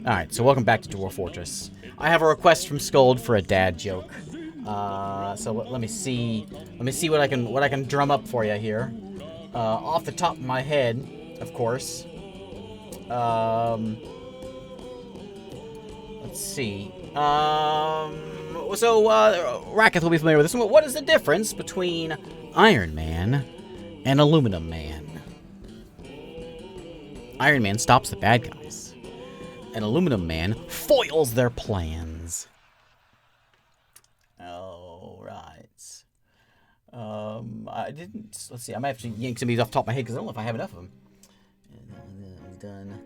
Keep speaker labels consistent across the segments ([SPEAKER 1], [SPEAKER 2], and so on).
[SPEAKER 1] Alright, so welcome back to Dwarf Fortress. I have a request from Scold for a dad joke. So let me see what I can drum up for you here. Off the top of my head, of course. Let's see. Racketh will be familiar with this one. What is the difference between Iron Man and Aluminum Man? Iron Man stops the bad guys, and Aluminum Man foils their plans. All right. I didn't. Let's see. I might have to yank some of these off the top of my head because I don't know if I have enough of them. And then done.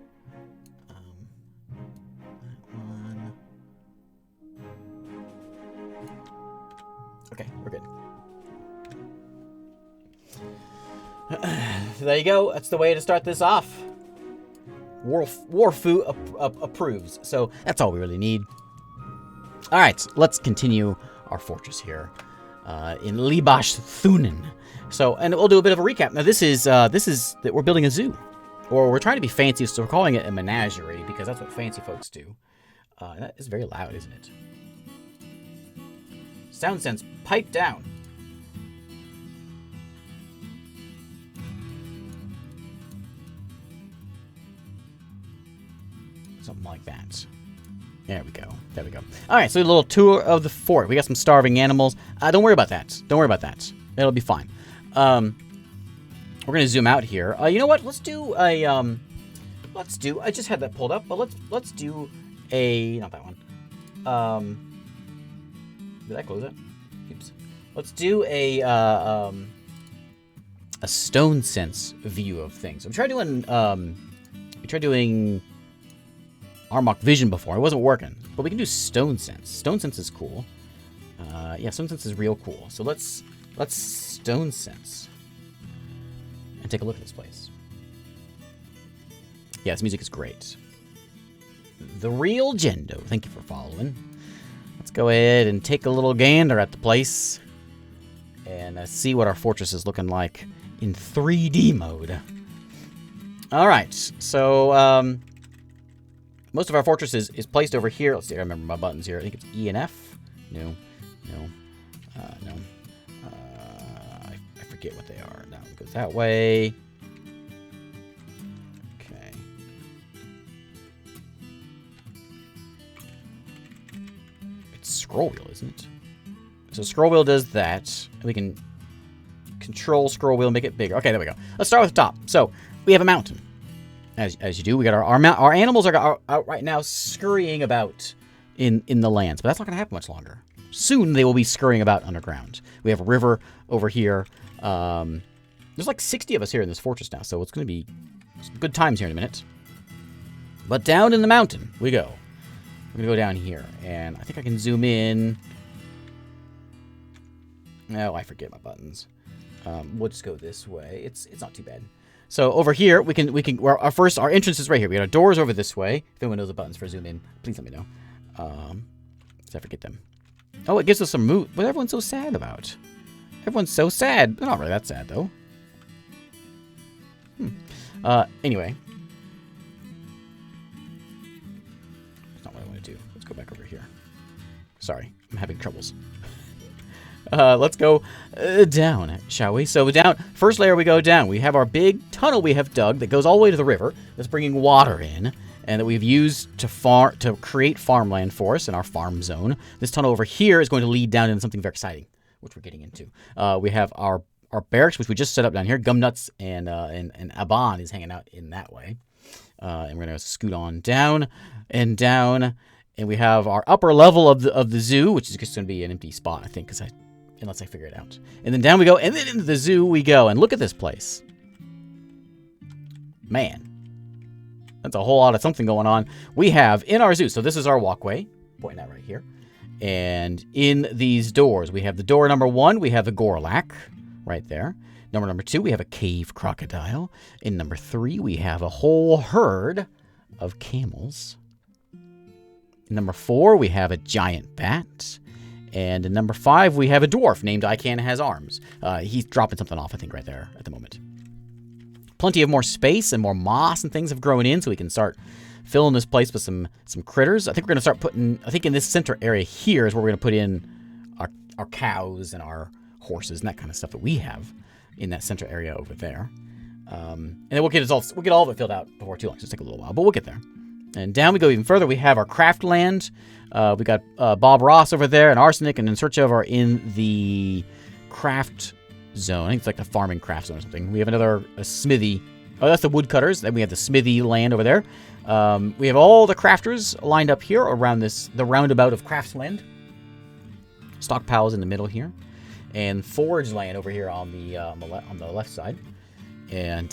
[SPEAKER 1] Okay, we're good. There you go. That's the way to start this off. Warfu approves. So that's all we really need. All right, let's continue our fortress here in Libash Thunen. So, and we'll do a bit of a recap. Now, this is that we're building a zoo, or we're trying to be fancy, so we're calling it a menagerie because that's what fancy folks do. That is very loud, isn't it? Sound sense, pipe down. Something like that. There we go. There we go. All right, so a little tour of the fort. We got some starving animals. Don't worry about that. Don't worry about that. It'll be fine. We're gonna zoom out here. You know what? Let's do a I just had that pulled up, but let's do a not that one. Did I close it? Oops. Let's do a stone sense view of things. We tried doing Armok Vision before. It wasn't working, but we can do Stone Sense. Stone Sense is cool. Yeah, Stone Sense is real cool. So let's Stone Sense and take a look at this place. Yeah, this music is great. The Real Gendo. Thank you for following. Let's go ahead and take a little gander at the place and see what our fortress is looking like in 3D mode. All right, so most of our fortress is placed over here. Let's see, I remember my buttons here. I think it's E and F. No. I forget what they are. That one goes that way. Okay. It's scroll wheel, isn't it? So scroll wheel does that. And we can control scroll wheel and make it bigger. Okay, there we go. Let's start with the top. So we have a mountain. As you do, we got our animals are out right now scurrying about in the lands, but that's not going to happen much longer. Soon they will be scurrying about underground. We have a river over here. There's like 60 of us here in this fortress now, so it's going to be some good times here in a minute. But down in the mountain we go. We're going to go down here, and I think I can zoom in. No, I forget my buttons. We'll just go this way. It's not too bad. So over here, we can our entrance is right here. We got our doors over this way. If anyone knows the buttons for zoom in, please let me know. Did I forget them? Oh, it gives us some mood. What everyone's so sad about? Everyone's so sad. They're not really that sad though. Anyway. That's not what I want to do. Let's go back over here. Sorry, I'm having troubles. Let's go down, shall we? So down, first layer we go down. We have our big tunnel we have dug that goes all the way to the river. That's bringing water in, and that we've used to create farmland for us in our farm zone. This tunnel over here is going to lead down into something very exciting, which we're getting into. We have our barracks, which we just set up down here. Gumnuts and Aban is hanging out in that way. And we're gonna scoot on down and down, and we have our upper level of the zoo, which is just going to be an empty spot, I think, unless I figure it out. And then down we go, and then into the zoo we go. And look at this place. Man. That's a whole lot of something going on. We have in our zoo, so this is our walkway, pointing out right here. And in these doors, we have the door number 1, we have the Gorlak, right there. Number 2, we have a cave crocodile. In number 3, we have a whole herd of camels. In number 4, we have a giant bat. And in number 5, we have a dwarf named Ican Has Arms. He's dropping something off, I think, right there at the moment. Plenty of more space and more moss and things have grown in, so we can start fill in this place with some critters. I think we're going to start putting, I think in this center area here is where we're going to put in our cows and our horses and that kind of stuff that we have in that center area over there. And then we'll get all of it filled out before too long. It's just take a little while, but we'll get there. And down we go even further. We have our craft land. We got Bob Ross over there and Arsenic and In Search Of are in the craft zone. I think it's like the farming craft zone or something. We have a smithy. Oh, that's the woodcutters. Then we have the smithy land over there. We have all the crafters lined up here around the roundabout of craftsland. Stockpiles in the middle here. And forge land over here on the left side. And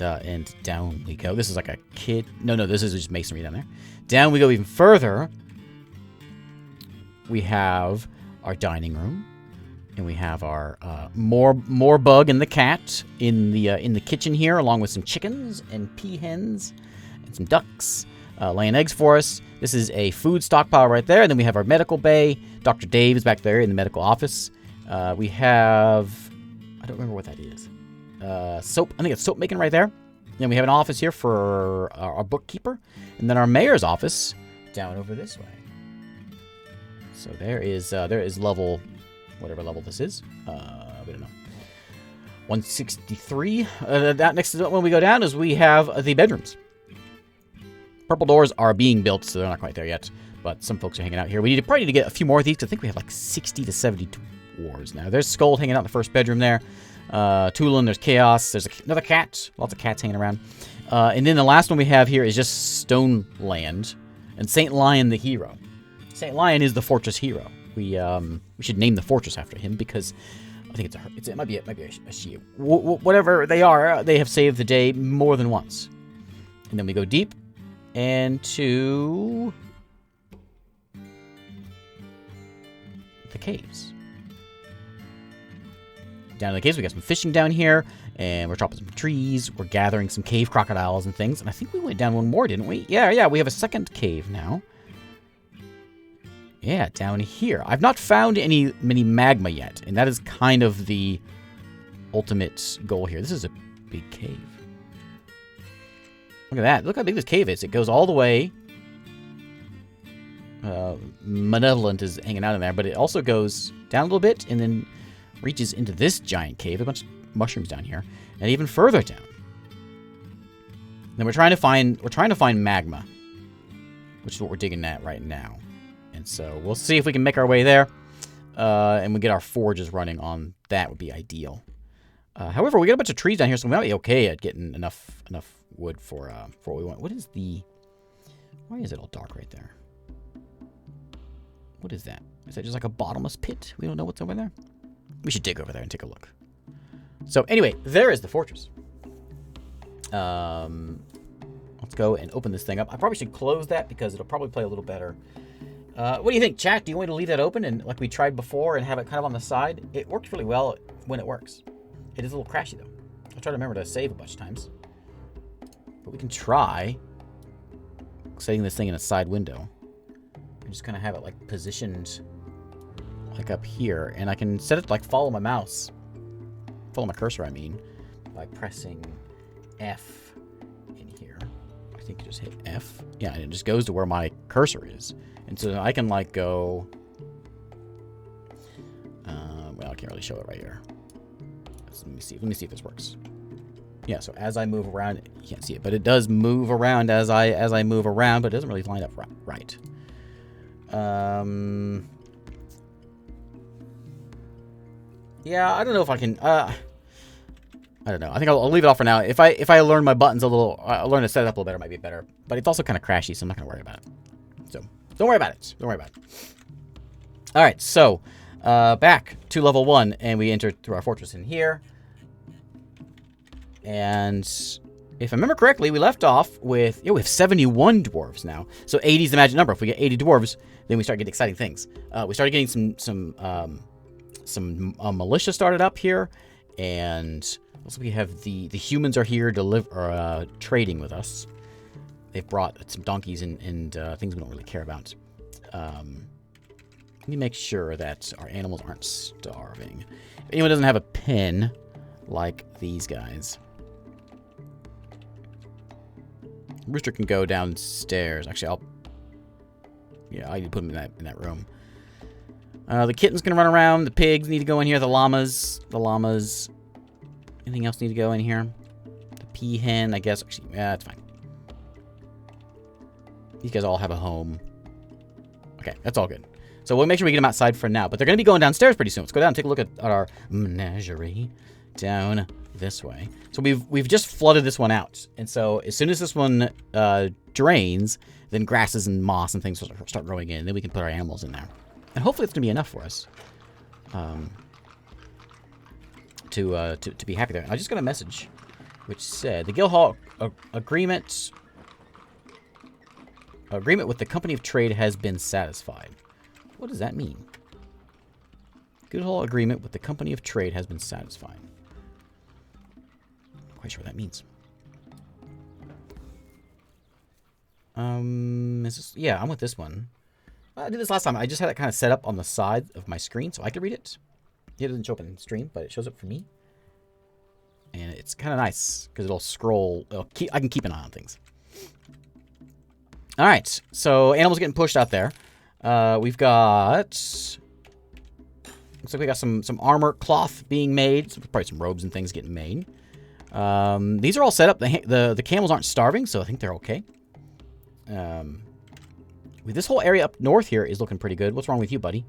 [SPEAKER 1] down we go. This is like a kid. No, this is just masonry down there. Down we go even further. We have our dining room, and we have our more bug and the cat in the kitchen here, along with some chickens and peahens and some ducks laying eggs for us. This is a food stockpile right there. And then we have our medical bay. Dr. Dave is back there in the medical office. We have, I don't remember what that is. Soap. I think it's soap making right there. Then we have an office here for our bookkeeper, and then our mayor's office down over this way. So there is level, whatever level this is. We don't know. 163. That next when we go down is we have the bedrooms. Purple doors are being built, so they're not quite there yet. But some folks are hanging out here. We probably need to get a few more of these. 'Cause I think we have like 60 to 70 dwarves now. There's Skull hanging out in the first bedroom there. Tulin, there's Chaos. There's another cat. Lots of cats hanging around. And then the last one we have here is just Stone Land and Saint Lion the hero. Saint Lion is the fortress hero. We should name the fortress after him because I think it might be a she. Whatever they are, they have saved the day more than once. And then we go deep into the caves. Down in the caves, we got some fishing down here, and we're chopping some trees. We're gathering some cave crocodiles and things. And I think we went down one more, didn't we? Yeah, we have a second cave now. Yeah, down here. I've not found many magma yet, and that is kind of the ultimate goal here. This is a big cave. Look at that. Look how big this cave is. It goes all the way. Malevolent is hanging out in there, but it also goes down a little bit, and then reaches into this giant cave. A bunch of mushrooms down here, and even further down. Then we're trying to find magma, which is what we're digging at right now. And so we'll see if we can make our way there, and we get our forges running on that. Would be ideal. However, we got a bunch of trees down here, so we might be okay at getting enough wood for what we want. Why is it all dark right there? What is that? Is that just like a bottomless pit? We don't know what's over there. We should dig over there and take a look. So anyway, there is the fortress. Let's go and open this thing up. I probably should close that because it'll probably play a little better. What do you think, chat? Do you want me to leave that open and like we tried before and have it kind of on the side? It works really well when it works. It is a little crashy though. I'll try to remember to save a bunch of times. But we can try setting this thing in a side window. I'm just gonna have it like positioned like up here, and I can set it to like follow my cursor, I mean, by pressing F in here. I think you just hit F. Yeah, and it just goes to where my cursor is. And so I can like go, well, I can't really show it right here. Let me see if this works. Yeah, so as I move around, you can't see it, but it does move around as I move around, but it doesn't really line up right. Yeah, I don't know if I can. I don't know. I think I'll leave it off for now. If I learn my buttons a little, learn to set it up a little better, it might be better. But it's also kind of crashy, so I'm not gonna worry about it. So don't worry about it. Don't worry about it. All right, so back to level 1, and we enter through our fortress in here. And if I remember correctly, we left off with we have 71 dwarves now. So 80 is the magic number. If we get 80 dwarves, then we start getting exciting things. We started getting some militia started up here, and also we have the humans are here trading with us. They've brought some donkeys and things we don't really care about. Let me make sure that our animals aren't starving. If anyone doesn't have a pen like these guys, Rooster can go downstairs. Actually, yeah, I need to put him in that room. The kitten's gonna run around. The pigs need to go in here. The llamas. Anything else need to go in here? The peahen, I guess. Actually, yeah, that's fine. These guys all have a home. Okay, that's all good. So we'll make sure we get them outside for now. But they're gonna be going downstairs pretty soon. Let's go down and take a look at our menagerie down this way. So we've just flooded this one out, and so as soon as this one drains, then grasses and moss and things will start growing in. Then we can put our animals in there. And hopefully it's going to be enough for us to be happy there. I just got a message which said the Guildhall agreement with the Company of Trade has been satisfied. What does that mean? Guildhall agreement with the Company of Trade has been satisfied. Not quite sure what that means. Yeah, I'm with this one. I did this last time. I just had it kind of set up on the side of my screen so I could read it. It doesn't show up in stream, but it shows up for me. And it's kind of nice because it'll scroll. I can keep an eye on things. All right. So animals getting pushed out there. We've got... Looks like we got some armor cloth being made. Probably some robes and things getting made. These are all set up. The camels aren't starving, so I think they're okay. This whole area up north here is looking pretty good. What's wrong with you, buddy?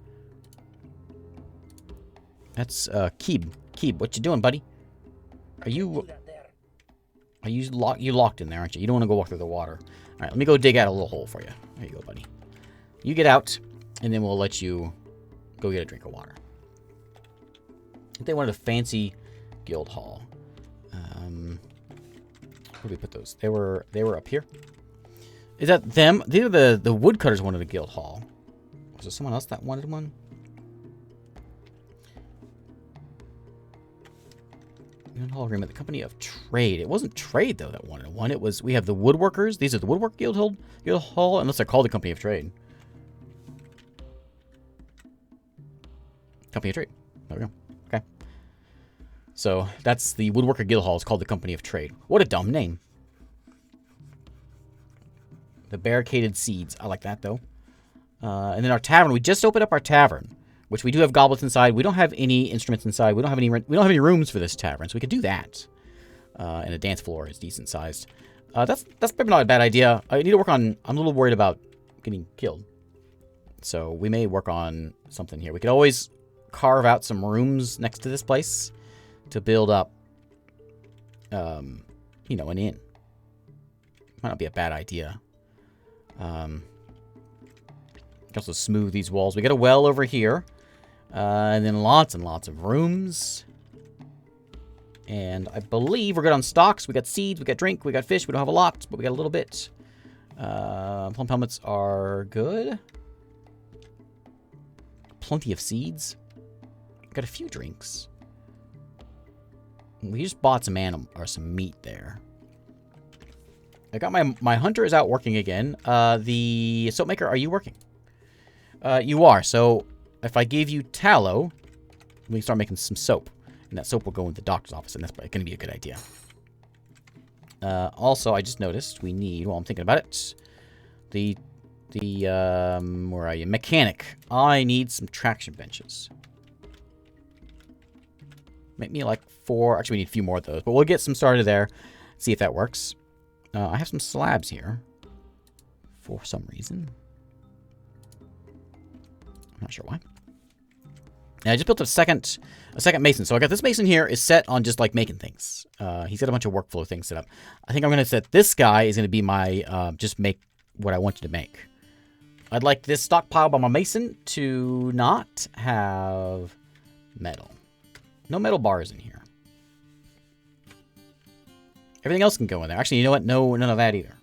[SPEAKER 1] That's Keeb. Keeb, what you doing, buddy? Are you locked in there, aren't you? You don't want to go walk through the water. All right, let me go dig out a little hole for you. There you go, buddy. You get out, and then we'll let you go get a drink of water. I think they wanted a fancy guild hall. Where did we put those? They were up here. Is that them? These are the woodcutters wanted a guild hall. Was there someone else that wanted one? Guild hall agreement. The Company of Trade. It wasn't Trade though that wanted one. It was. We have the woodworkers. These are the woodwork guild hall. Unless they're called the Company of Trade. Company of Trade. There we go. Okay. So that's the woodworker guild hall. It's called the Company of Trade. What a dumb name. The barricaded seeds. I like that, though. And then our tavern. We just opened up our tavern, which we do have goblets inside. We don't have any instruments inside. We don't have any rooms for this tavern, so we could do that. And a dance floor is decent sized. That's probably not a bad idea. I need to work on... I'm a little worried about getting killed. So we may work on something here. We could always carve out some rooms next to this place to build up, an inn. Might not be a bad idea. Also smooth these walls. We got a well over here. And then lots and lots of rooms. And I believe we're good on stocks. We got seeds, we got drink, we got fish. We don't have a lot, but we got a little bit. Plum helmets are good. Plenty of seeds. Got a few drinks. We just bought some some meat there. I got my hunter is out working again. The soap maker, are you working? You are. So if I gave you tallow, we can start making some soap, and that soap will go in the doctor's office, and that's going to be a good idea. Also, I just noticed we need. Well, I'm thinking about it. Where are you? Mechanic. I need some traction benches. Make me like 4. Actually, we need a few more of those, but we'll get some started there. See if that works. I have some slabs here. For some reason. I'm not sure why. And I just built a second mason. So I got this mason here is set on just like making things. He's got a bunch of workflow things set up. I think I'm going to set this guy is going to be my just make what I want you to make. I'd like this stockpile by my mason to not have metal. No metal bars in here. Everything else can go in there. Actually, you know what? No, none of that either.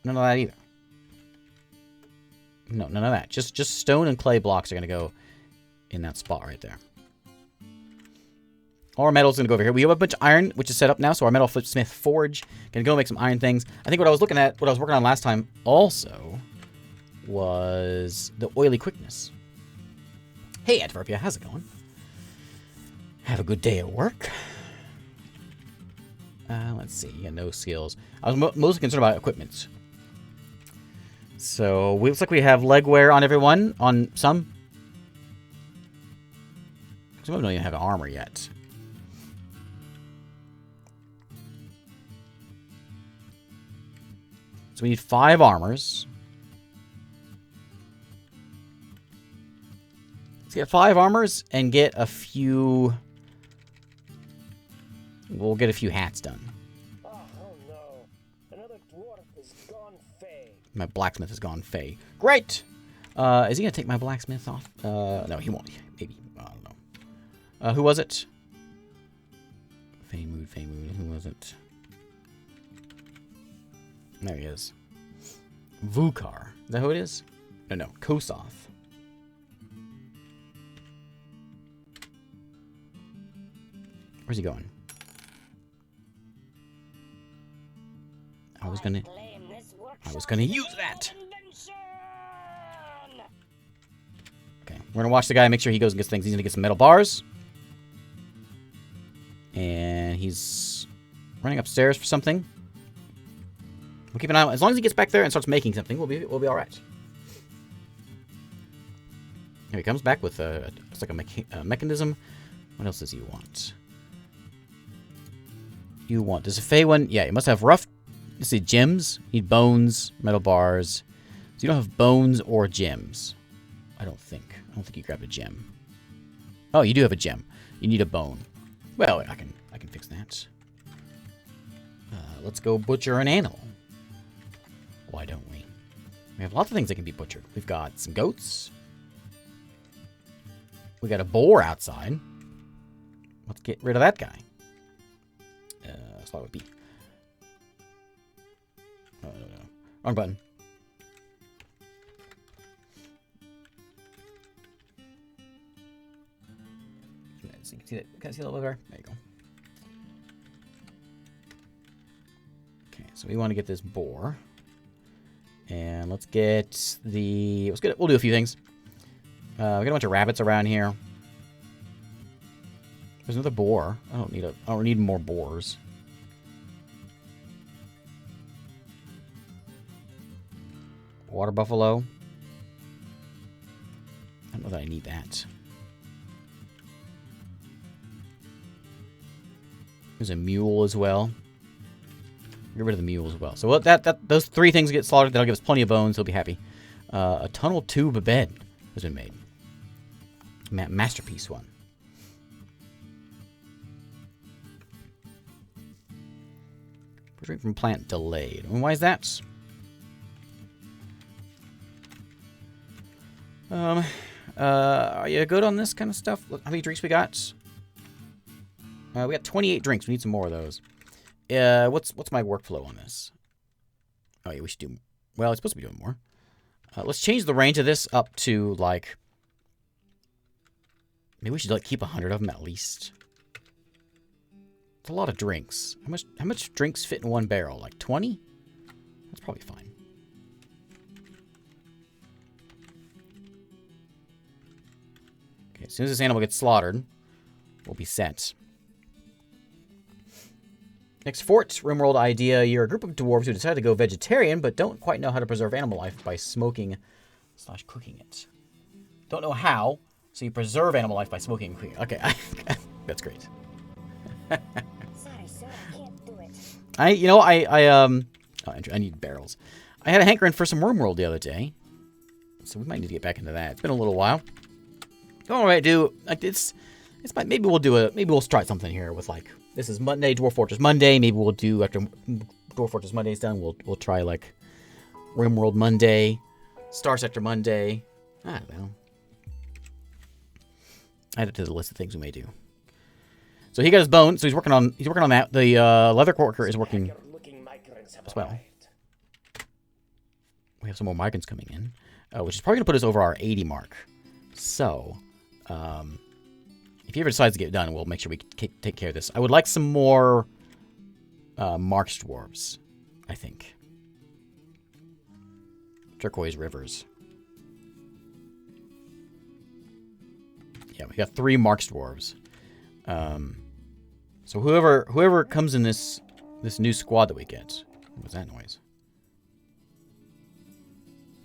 [SPEAKER 1] None of that either. No, none of that. Just stone and clay blocks are going to go in that spot right there. All our metal's going to go over here. We have a bunch of iron, which is set up now. So our metalsmith forge can go make some iron things. I think what I was working on last time also was the oily quickness. Hey, Adverpia, how's it going? Have a good day at work. Let's see. Yeah, no skills. I was mostly concerned about equipment. So, looks like we have leg wear on everyone. On some. Some of them don't even have armor yet. So we need 5 armors. Let's get 5 armors and get a few... We'll get a few hats done.
[SPEAKER 2] Oh no. Another dwarf has gone fey.
[SPEAKER 1] My blacksmith has gone fey. Great! Is he going to take my blacksmith off? No, he won't. Maybe. I don't know. Who was it? Fey mood. Who was it? There he is. Vukar. Is that who it is? No. Kosoth. Where's he going? I was gonna use that! Okay, we're gonna watch the guy, make sure he goes and gets things. He's gonna get some metal bars. And he's running upstairs for something. We'll keep an eye on. As long as he gets back there and starts making something, we'll be all right. Here he comes back with it's like a mechanism. What else does he want? Does a Fey one? Yeah, you must have rough. Let's see, gems. You need bones, metal bars. So you don't have bones or gems. I don't think you grabbed a gem. Oh, you do have a gem. You need a bone. Well, I can fix that. Let's go butcher an animal. Why don't we? We have lots of things that can be butchered. We've got some goats. We got a boar outside. Let's get rid of that guy. Slot with B. Oh, no. Wrong button. Can I see that over there? There you go. Okay, so we want to get this boar. And let's get the... We'll do a few things. We got a bunch of rabbits around here. There's another boar. I don't need more boars. Water buffalo. I don't know that I need that. There's a mule as well. Get rid of the mule as well. So those 3 things get slaughtered. That'll give us plenty of bones. He'll be happy. A tunnel tube bed has been made. Masterpiece one. Drink from plant delayed. And why is that? Are you good on this kind of stuff? Look, how many drinks we got? We got 28 drinks. We need some more of those. What's my workflow on this? Oh yeah, we should do... Well, it's supposed to be doing more. Let's change the range of this up to, like... Maybe we should, like, keep 100 of them at least. It's a lot of drinks. How much drinks fit in one barrel? Like 20? That's probably fine. Okay, as soon as this animal gets slaughtered, we'll be set. Next fort, Rimworld idea. You're a group of dwarves who decide to go vegetarian, but don't quite know how to preserve animal life by smoking/cooking it. Don't know how, so you preserve animal life by smoking and cooking. Okay, that's great.
[SPEAKER 3] Sorry, sir, I can't do it.
[SPEAKER 1] I need barrels. I had a hankering for some Rimworld the other day, so we might need to get back into that. It's been a little while. Don't know what I do. Like maybe we'll try something here with, like, this is Monday, Dwarf Fortress Monday. Maybe we'll do, after Dwarf Fortress Monday's done, we'll try, like, Rimworld Monday, Star Sector Monday. I don't know. Add it to the list of things we may do. So he got his bone, so he's working on that. The leather worker is working as well. We have some more migrants coming in, which is probably going to put us over our 80 mark. So, if he ever decides to get it done, we'll make sure we take care of this. I would like some more marked dwarves, I think. Turquoise rivers. Yeah, we got 3 marked dwarves. So whoever comes in this this new squad that we get. What was that noise?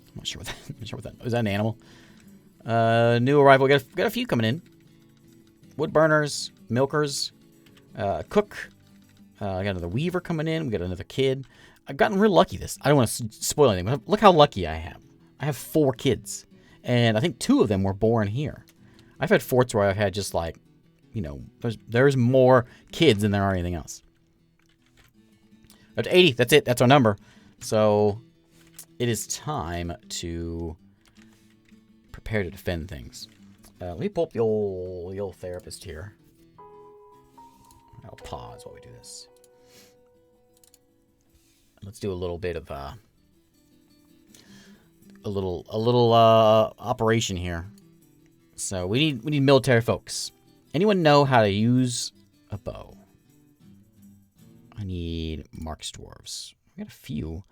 [SPEAKER 1] I'm not sure what that. I'm not sure what that. Is that an animal? New arrival. We got a few coming in. Wood burners, milkers, cook. I got another weaver coming in. We got another kid. I've gotten real lucky this. I don't want to spoil anything, but look how lucky I am. I have 4 kids, and I think 2 of them were born here. I've had forts where I've had just like, you know, there's more kids than there are anything else. Up to 80. That's it. That's our number. So it is time to prepare to defend things. Let me pull up the old therapist here. I'll pause while we do this. Let's do a little bit of a little operation here. So we need military folks. Anyone know how to use a bow? I need marks dwarves. We got a few.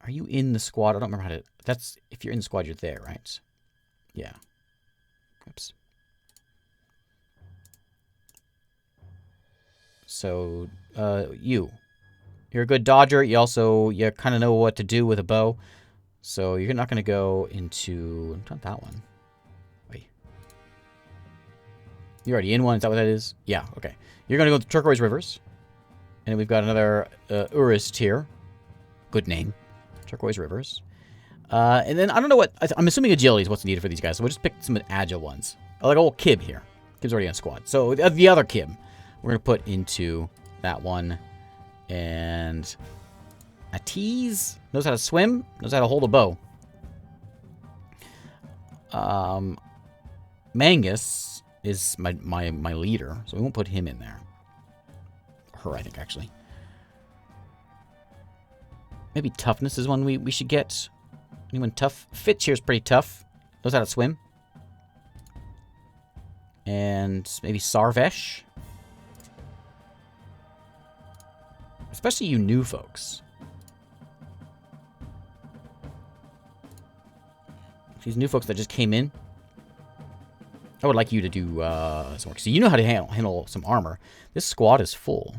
[SPEAKER 1] Are you in the squad? I don't remember how to. That's if you're in the squad, you're there, right? Yeah. Oops. So, you're a good dodger. You kind of know what to do with a bow. So you're not going to go into... Not that one. Wait. You're already in one. Is that what that is? Yeah, okay. You're going to go to Turquoise Rivers. And we've got another Urist here. Good name. Turquoise Rivers. And then, I don't know what... I'm assuming agility is what's needed for these guys. So we'll just pick some agile ones. Like old Kib here. Kib's already on squad. So the other Kib, we're going to put into that one. And... Atiz knows how to swim, knows how to hold a bow. Mangus is my leader, so we won't put him in there. Her, I think, actually. Maybe toughness is one we should get. Anyone tough? Fitz here's pretty tough. Knows how to swim. And maybe Sarvesh. Especially you new folks. These new folks that just came in. I would like you to do some work. So you know how to handle some armor. This squad is full.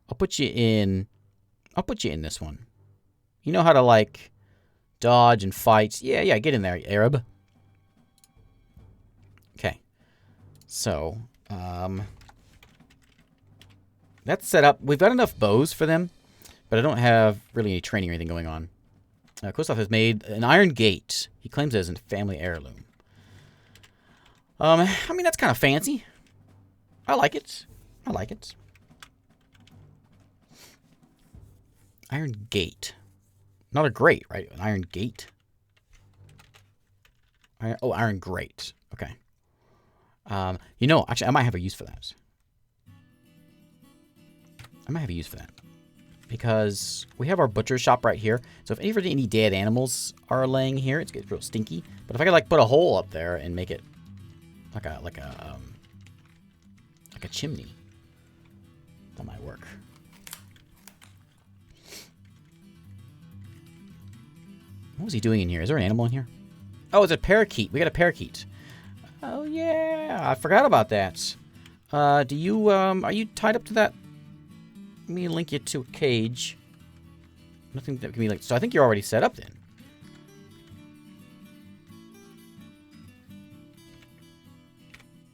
[SPEAKER 1] I'll put you in this one. You know how to, like, dodge and fight. Yeah, get in there, Arab. Okay. So, that's set up. We've got enough bows for them, but I don't have really any training or anything going on. Kostov has made an iron gate. He claims it as a family heirloom. I mean, that's kind of fancy. I like it. Iron gate. Not a grate, right? An iron gate. Iron grate. Okay. You know, actually, I might have a use for that. Because we have our butcher shop right here. So if any dead animals are laying here, it gets real stinky. But if I could like put a hole up there and make it like a chimney, that might work. What was he doing in here? Is there an animal in here? Oh, it's a parakeet. We got a parakeet. Oh yeah, I forgot about that. Are you tied up to that? Let me link you to a cage. Nothing that can be like... So I think you're already set up then.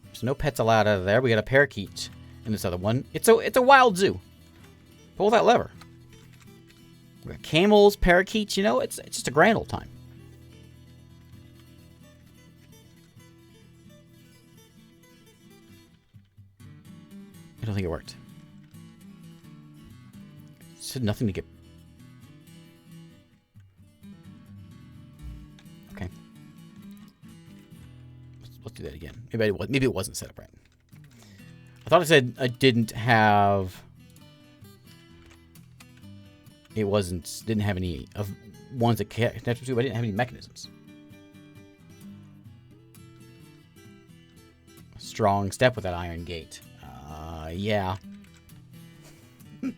[SPEAKER 1] There's no pets allowed out of there. We got a parakeet in this other one. It's a wild zoo. Pull that lever. We got camels, parakeets, you know, it's just a grand old time. I don't think it worked. Said nothing to get. Okay. Let's do that again. Maybe it wasn't set up right. I thought it said I didn't have. Didn't have any of ones that connected to, but I didn't have any mechanisms. Strong step with that iron gate. Yeah. Do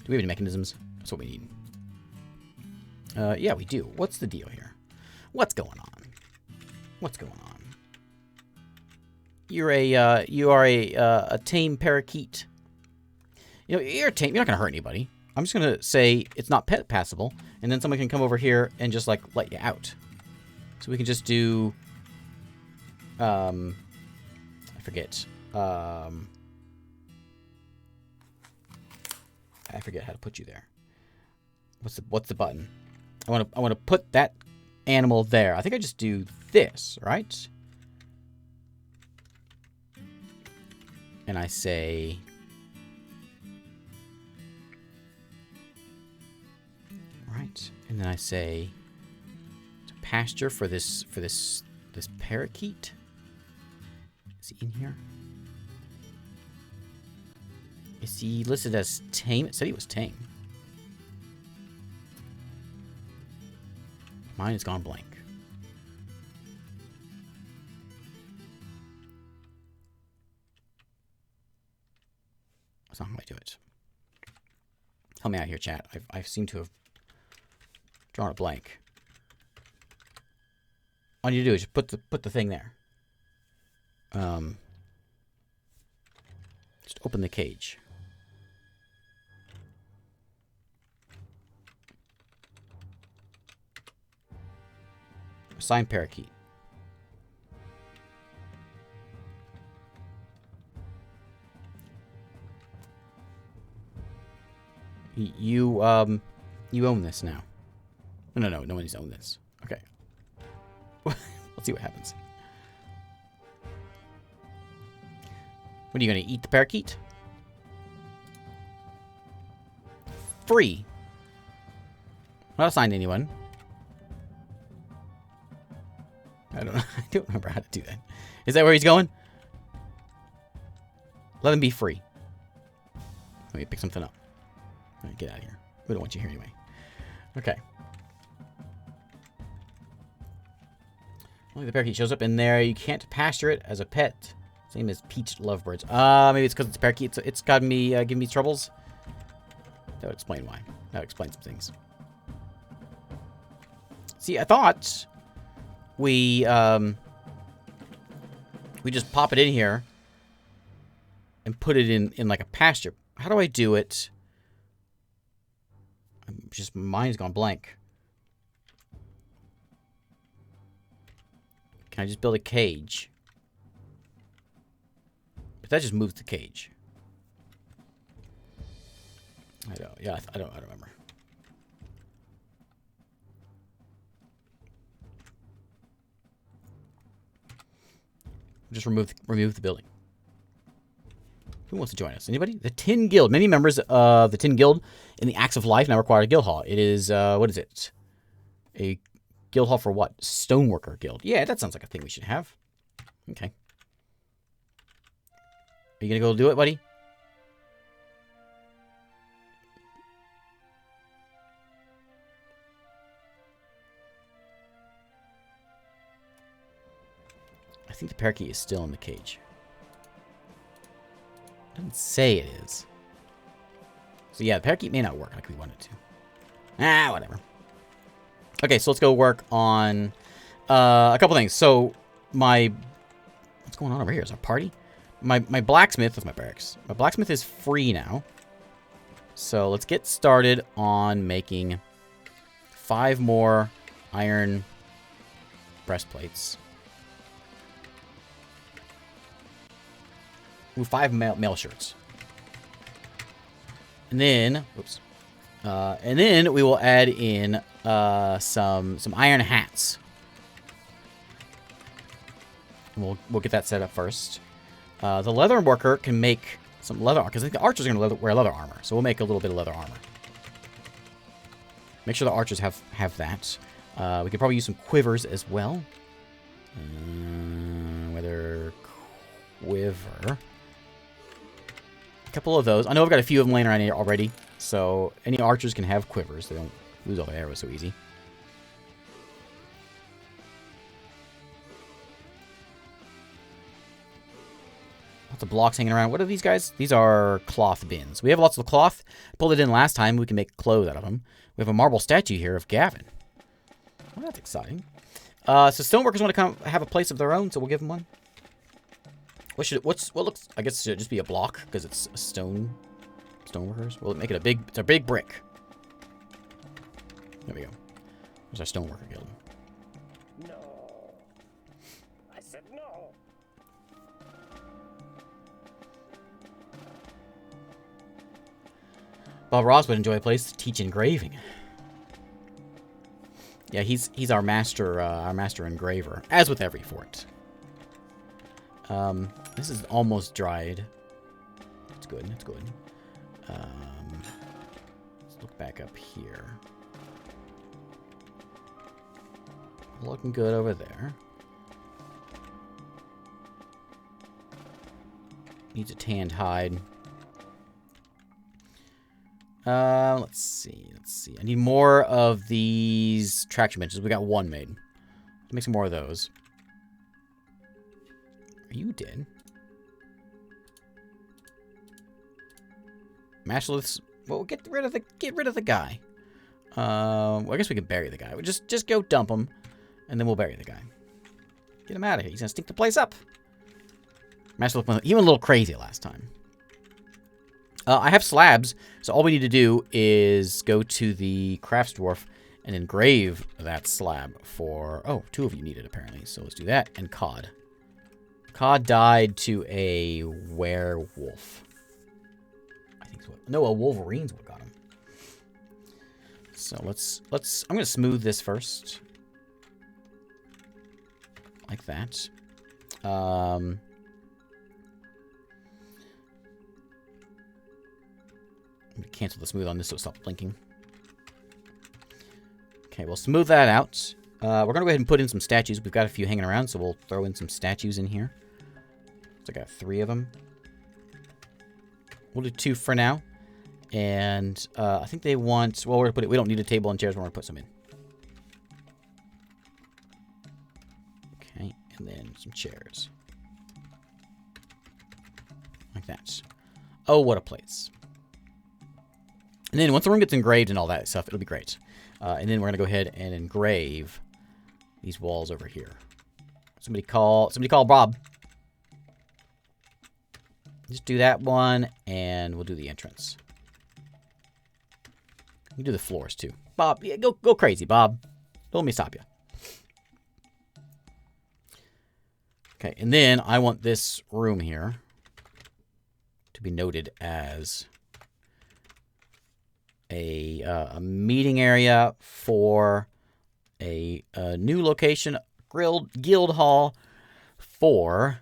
[SPEAKER 1] we have any mechanisms? That's what we need. Yeah, we do. What's the deal here? What's going on? What's going on? You are a tame parakeet. You know, you're tame. You're not gonna hurt anybody. I'm just gonna say it's not pet passable, and then someone can come over here and just like let you out. So we can just do. I forget. I forget how to put you there. What's the button? I want to put that animal there. I think I just do this, right? And I say right, and then I say to pasture for this parakeet. Is he in here? Is he listed as tame? It said he was tame. Mine has gone blank. That's not how I do it. Help me out here, chat. I seem to have drawn a blank. All you need to do is just put the thing there. Just open the cage. Assign parakeet. You own this now. No, no one's owned this. Okay. Let's see what happens. What are you gonna eat the parakeet? Free. Not assigned to anyone. I don't remember how to do that. Is that where he's going? Let him be free. Let me pick something up. All right, get out of here. We don't want you here anyway. Okay. Only the parakeet shows up in there. You can't pasture it as a pet. Same as peach lovebirds. Maybe it's because it's a parakeet. So it's got me giving me troubles. That would explain why. That would explain some things. See, I thought we just pop it in here and put it in like a pasture. How do I do it? Mine's gone blank. Can I just build a cage? But that just moves the cage. I don't. Yeah, I don't remember. Just remove the building. Who wants to join us? Anybody? The Tin Guild. Many members of the Tin Guild in the Acts of Life now require a guild hall. It is, what is it? A guild hall for what? Stoneworker Guild. Yeah, that sounds like a thing we should have. Okay. Are you going to go do it, buddy? I think the parakeet is still in the cage. It doesn't say it is. So yeah, the parakeet may not work like we want it to. Whatever. Okay, so let's go work on a couple things. So what's going on over here? Is there a party? My blacksmith, that's my barracks. My blacksmith is free now. So let's get started on making 5 more iron breastplates. Ooh, 5 mail shirts. And then, and then we will add in some iron hats. We'll get that set up first. The leather worker can make some leather, because I think the archers are going to wear leather armor. So we'll make a little bit of leather armor. Make sure the archers have that. We could probably use some quivers as well. Whether quiver. A couple of those. I know I've got a few of them laying around here already. So any archers can have quivers. They don't lose all their arrows so easy. Lots of blocks hanging around. What are these guys? These are cloth bins. We have lots of cloth. Pulled it in last time. We can make clothes out of them. We have a marble statue here of Gavin. Well, that's exciting. So stoneworkers want to come have a place of their own, so we'll give them one. What looks, I guess it should just be a block, because it's a stoneworkers. We'll make it it's a big brick. There we go. There's our stoneworker guild.
[SPEAKER 2] No. I said no.
[SPEAKER 1] Bob Ross would enjoy a place to teach engraving. Yeah, he's our master engraver, as with every fort. This is almost dried. That's good. That's good. Let's look back up here. Looking good over there. Needs a tanned hide. Let's see. I need more of these traction benches. We got one made. Let's make some more of those. Are you dead? Mashliths. Well, get rid of the guy. Well, I guess we can bury the guy. We just go dump him, and then we'll bury the guy. Get him out of here. He's gonna stink the place up. Mashlith, he went a little crazy last time. I have slabs, so all we need to do is go to the crafts dwarf and engrave that slab for... Oh, 2 of you need it, apparently. So let's do that. And Cod. Cod died to a werewolf. I think so. No, a Wolverine's what got him. So let's... I'm going to smooth this first. Like that. I'm going to cancel the smooth on this so it stops blinking. Okay, we'll smooth that out. We're going to go ahead and put in some statues. We've got a few hanging around, so we'll throw in some statues in here. So I got 3 of them. We'll do 2 for now. And I think they want... Well, we're going to put it... We don't need a table and chairs. We're going to put some in. Okay, and then some chairs. Like that. Oh, what a place. And then once the room gets engraved and all that stuff, it'll be great. And then we're going to go ahead and engrave these walls over here. Somebody call Bob. Just do that one, and we'll do the entrance. You do the floors, too. Bob, yeah, go crazy, Bob. Don't let me stop you. Okay, and then I want this room here to be noted as... a meeting area for a new location, guild hall for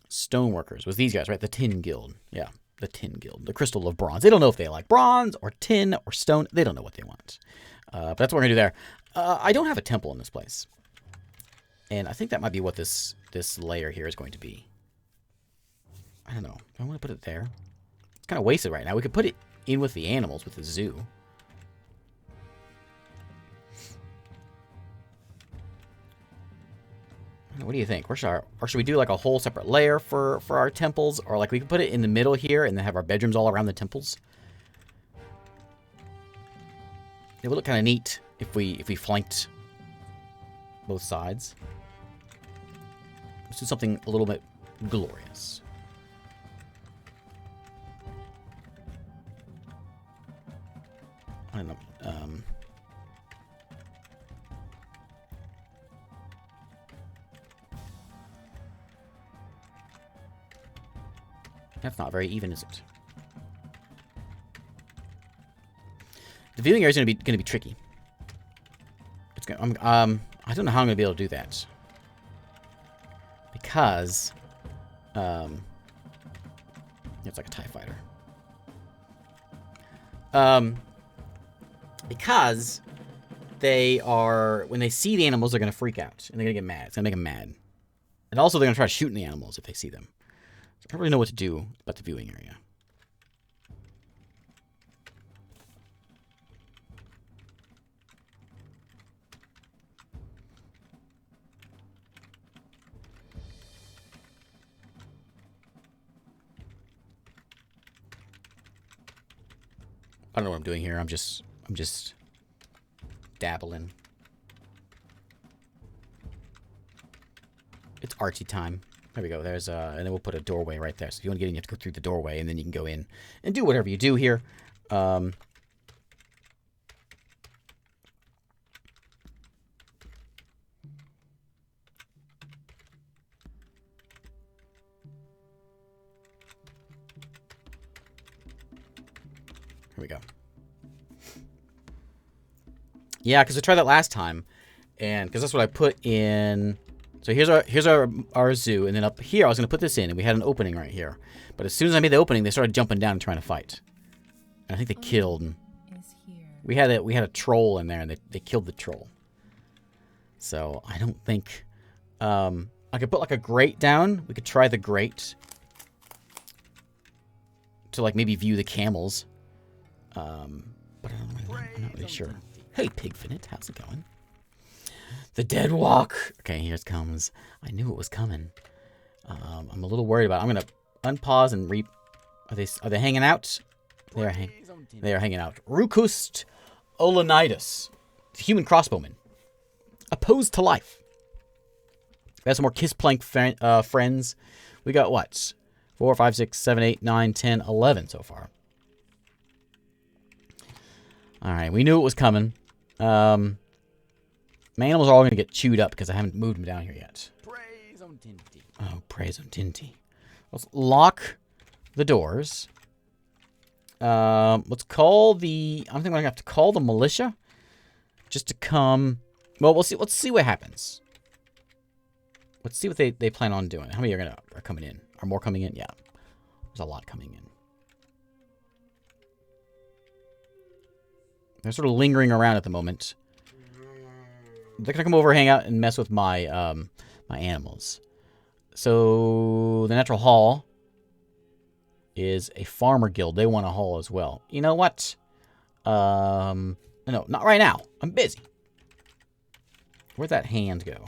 [SPEAKER 1] stoneworkers. Was these guys, right? The Tin Guild. Yeah, the Tin Guild. The Crystal of Bronze. They don't know if they like bronze or tin or stone. They don't know what they want. But that's what we're going to do there. I don't have a temple in this place. And I think that might be what this layer here is going to be. I don't know. Do I want to put it there? It's kind of wasted right now. We could put it in with the animals, with the zoo. What do you think? Or should we do like a whole separate layer for our temples? Or like we could put it in the middle here and then have our bedrooms all around the temples? It would look kind of neat if we flanked both sides. Let's do something a little bit glorious. I don't know. That's not very even, is it? The viewing area is going to be tricky. It's going. I don't know how I'm going to be able to do that because it's like a TIE fighter. Because they are, when they see the animals, they're going to freak out. And they're going to get mad. It's going to make them mad. And also, they're going to try shooting the animals if they see them. So I don't really know what to do about the viewing area. I don't know what I'm doing here. I'm just dabbling. artsy time. There we go. There's and then we'll put a doorway right there. So if you want to get in, you have to go through the doorway, and then you can go in and do whatever you do here. Here we go. Yeah, because I tried that last time, and because that's what I put in. So here's our zoo, and then up here I was gonna put this in, and we had an opening right here. But as soon as I made the opening, they started jumping down and trying to fight. And I think they killed. We had a troll in there, and they killed the troll. So I don't think I could put like a grate down. We could try the grate to like maybe view the camels. But I'm not really sure. Hey, Pigfinite, how's it going? The dead walk. Okay, here it comes. I knew it was coming. I'm a little worried about it. I'm gonna unpause and Are they hanging out? They are hanging out. Rukust Olonitis, the human crossbowman, opposed to life. We have some more Kiss Plank friends. We got what? 4, 5, 6, 7, 8, 9, 10, 11 so far. All right, we knew it was coming. My animals are all going to get chewed up because I haven't moved them down here yet.
[SPEAKER 4] Praise on Tinty.
[SPEAKER 1] Oh, praise on Tinty. Let's lock the doors. Let's call the... I think I'm going to have to call the militia just to come... Well, we'll see. Let's see what happens. Let's see what they plan on doing. How many are coming in? Are more coming in? Yeah. There's a lot coming in. They're sort of lingering around at the moment. They're going to come over, hang out, and mess with my my animals. So, the Natural Hall is a farmer guild. They want a hall as well. You know what? No, not right now. I'm busy. Where'd that hand go?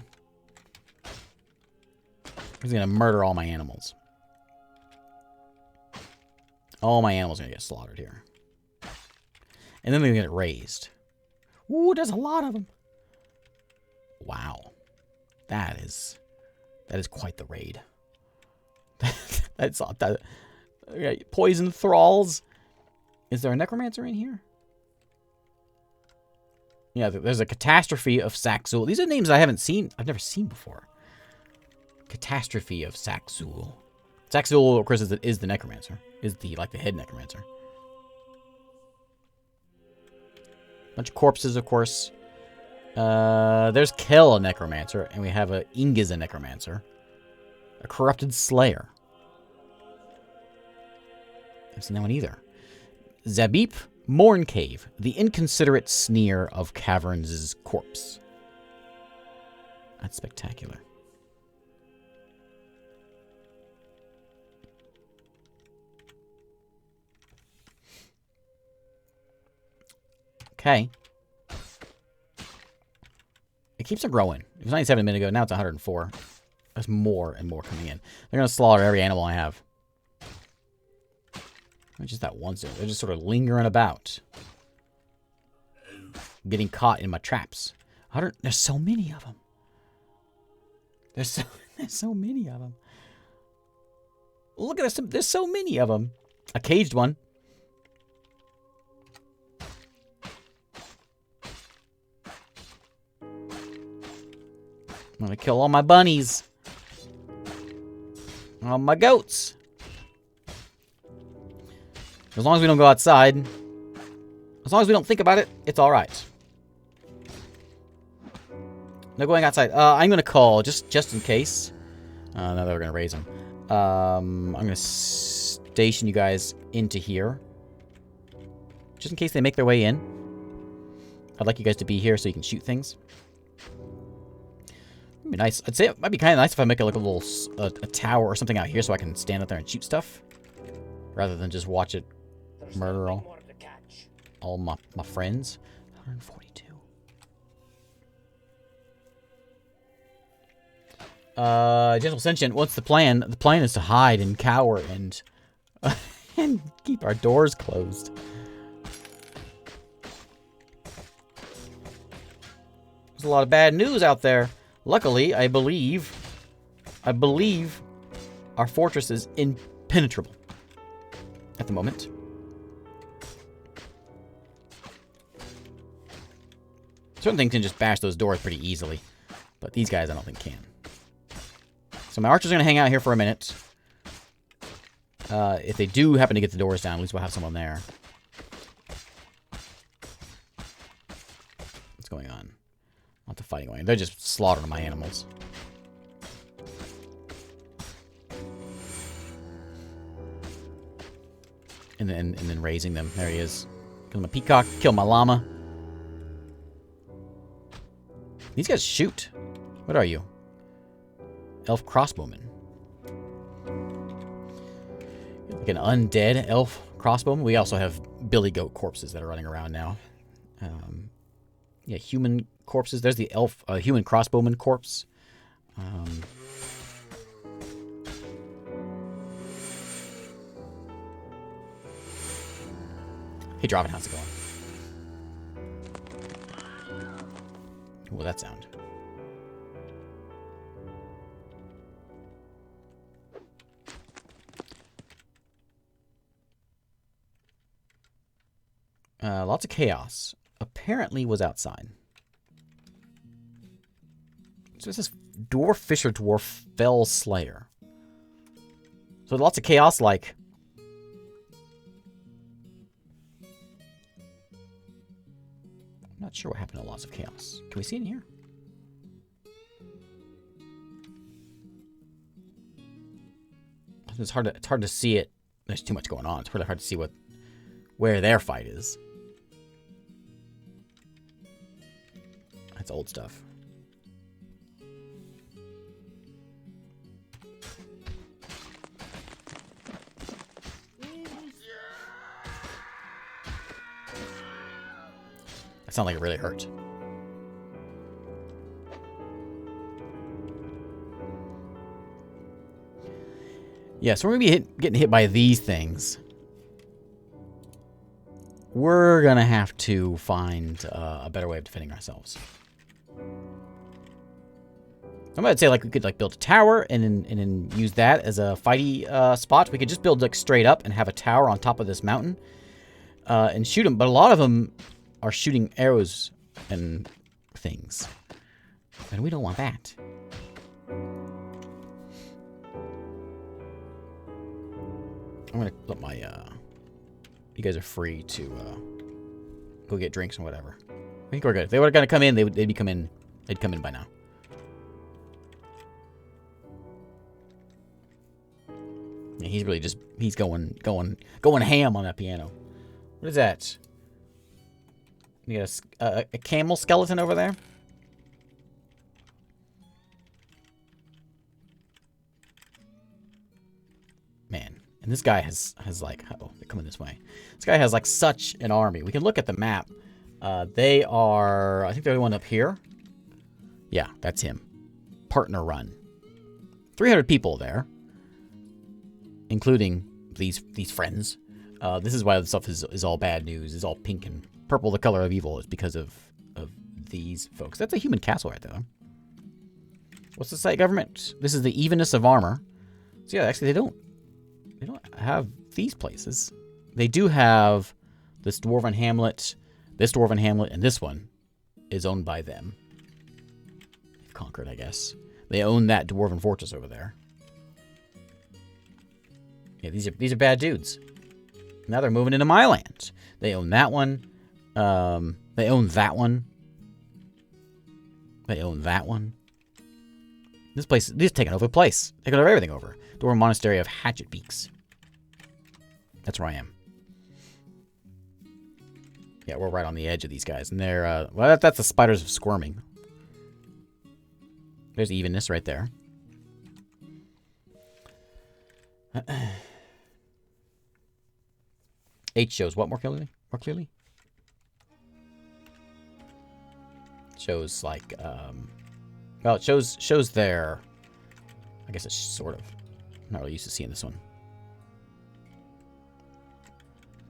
[SPEAKER 1] He's going to murder all my animals. All my animals are going to get slaughtered here. And then they're going to get raised. Ooh, there's a lot of them. Wow. That is quite the raid. That's that. Poison thralls. Is there a necromancer in here? Yeah, there's a catastrophe of Saxul. These are names I haven't seen. I've never seen before. Catastrophe of Saxul. Saxul, of course, is the necromancer. Is the head necromancer. Bunch of corpses, of course. There's Kel, a necromancer, and we have a Ingiz, a necromancer. A corrupted slayer. I've seen that one either. Zabip Morn Cave, the inconsiderate sneer of Caverns' corpse. That's spectacular. Okay. It keeps on growing. It was 97 a minute ago. Now it's 104. There's more and more coming in. They're going to slaughter every animal I have. Not just that one. They're just sort of lingering about. Getting caught in my traps. There's so many of them. There's so many of them. Look at this. There's so many of them. A caged one. I'm gonna kill all my bunnies. All my goats. As long as we don't go outside. As long as we don't think about it, it's alright. No going outside. I'm gonna call, just in case. No, they were gonna raise them. I'm gonna station you guys into here. Just in case they make their way in. I'd like you guys to be here so you can shoot things. It'd be nice. I'd say it might be kind of nice if I make a little a tower or something out here so I can stand up there and shoot stuff. Rather than just watch it murder all my friends. 142. Gentle Sentient, what's the plan? The plan is to hide and cower and and keep our doors closed. There's a lot of bad news out there. Luckily, I believe I believe our fortress is impenetrable at the moment. Certain things can just bash those doors pretty easily, but these guys I don't think can. So my archers are going to hang out here for a minute. If they do happen to get the doors down, at least we'll have someone there. What's going on? Lots of fighting going on. They're just slaughtering my animals. And then raising them. There he is. Kill my peacock. Kill my llama. These guys shoot. What are you? Elf crossbowman. Like an undead elf crossbowman. We also have billy goat corpses that are running around now. Yeah, human corpses. There's the elf human crossbowman corpse. Hey, Draven, how's it going? What will that sound? Lots of chaos. Apparently was outside. So this is Dwarf Fisher Dwarf Fell Slayer. So lots of chaos, like... I'm not sure what happened to lots of chaos. Can we see in here? It's hard to see it. There's too much going on. It's really hard to see where their fight is. That's old stuff. That sounds like it really hurt. Yeah, so we're going to be getting hit by these things. We're going to have to find a better way of defending ourselves. I might say, like, we could build a tower and then use that as a fighty spot. We could just build straight up and have a tower on top of this mountain and shoot them. But a lot of them are shooting arrows and things, and we don't want that. I'm gonna let my you guys are free to go get drinks and whatever. I think we're good. If they were gonna come in, they'd come in by now. Yeah, he's really just going ham on that piano. What is that? You got a camel skeleton over there? Man, and this guy has like, oh, they're coming this way. This guy has like such an army. We can look at the map. They are, I think they're the one up here. Yeah, that's him. Partner run. 300 people there, including these friends. This is why the stuff is all bad news. It's all pink and purple, the color of evil, is because of these folks. That's a human castle right there. What's the site government? This is the evenness of armor. So yeah, actually they don't have these places. They do have this dwarven hamlet, and this one is owned by them. They've conquered, I guess. They own that dwarven fortress over there. Yeah, these are bad dudes. Now they're moving into my land. They own that one. They own that one. They own that one. This place, they're taking over the place. Taking over everything over. Dwarven Monastery of Hatchet Beaks. That's where I am. Yeah, we're right on the edge of these guys. And they're, well, that's the spiders of squirming. There's evenness right there. H shows what more clearly? More clearly? Shows like, well, it shows their, I guess it's sort of, I'm not really used to seeing this one.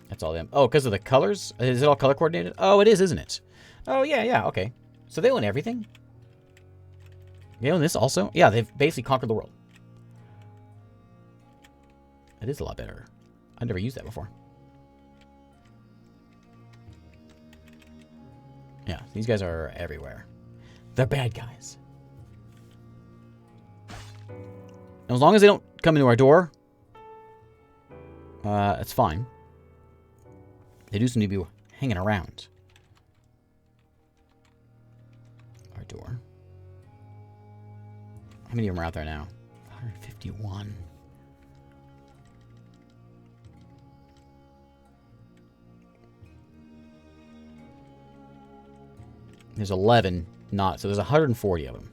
[SPEAKER 1] That's all them. Oh, because of the colors? Is it all color coordinated? Oh, it is, isn't it? Oh, yeah, okay. So they own everything? They own this also? Yeah, they've basically conquered the world. That is a lot better. I've never used that before. Yeah, these guys are everywhere. They're bad guys. And as long as they don't come into our door, it's fine. They do seem to be hanging around our door. How many of them are out there now? 151. There's 11 not, so there's 140 of them.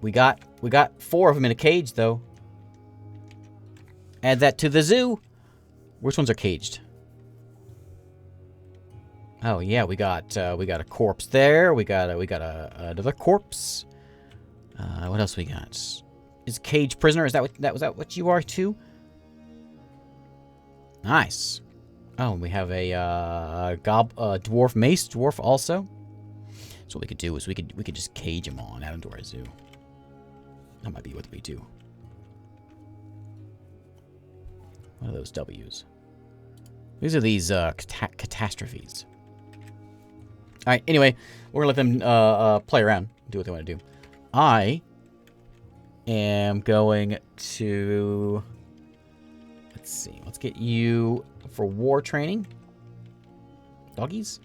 [SPEAKER 1] We got 4 of them in a cage, though. Add that to the zoo. Which ones are caged? Oh yeah, we got a corpse there. We got another corpse. What else we got? Is cage prisoner? Is that what you are too? Nice. Oh, and we have a dwarf mace dwarf also. So what we could do is we could just cage them all and add them to our zoo. That might be what we do. What are those W's? These are these catastrophes. All right. Anyway, we're gonna let them play around, do what they want to do. I am going to. Let's see. Let's get you for war training. Doggies.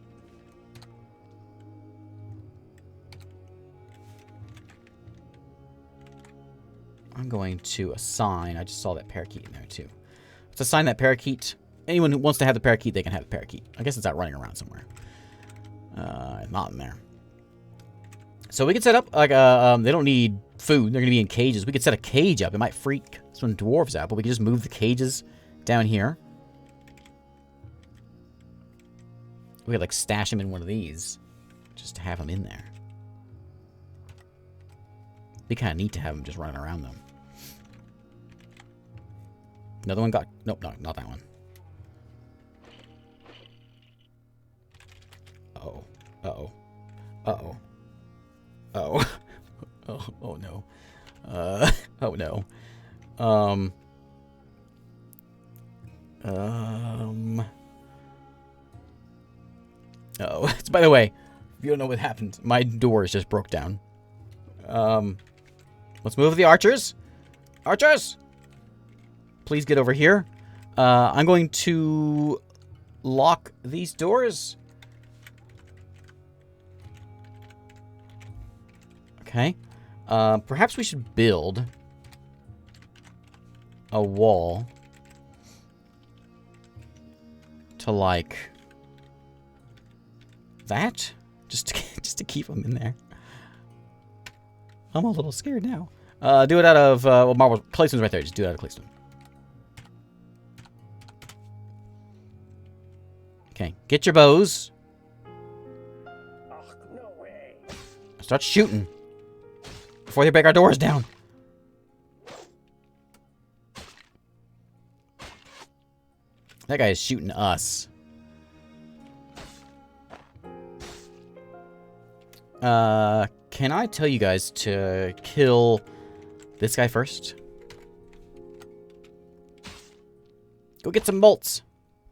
[SPEAKER 1] I'm going to assign. I just saw that parakeet in there too. Let's assign that parakeet. Anyone who wants to have the parakeet, they can have the parakeet. I guess it's out running around somewhere. Not in there. So we could set up like they don't need food. They're gonna be in cages. We could set a cage up. It might freak some dwarves out, but we could just move the cages down here. We could like stash them in one of these, just to have them in there. Be kind of neat to have them just running around them. Another one got... Nope, no, not that one. Uh-oh. Uh-oh. Uh-oh. Uh-oh. Oh, oh no. Oh no. Oh, by the way, if you don't know what happened, my doors just broke down. Let's move the archers. Archers! Please get over here. I'm going to lock these doors. Okay. Perhaps we should build a wall to like that, just to keep them in there. I'm a little scared now. Do it out of well, marble. Claystone's right there. Just do it out of claystone. Okay, get your bows.
[SPEAKER 2] Oh, no way.
[SPEAKER 1] Start shooting before they break our doors down. That guy is shooting us. Can I tell you guys to kill this guy first? Go get some bolts.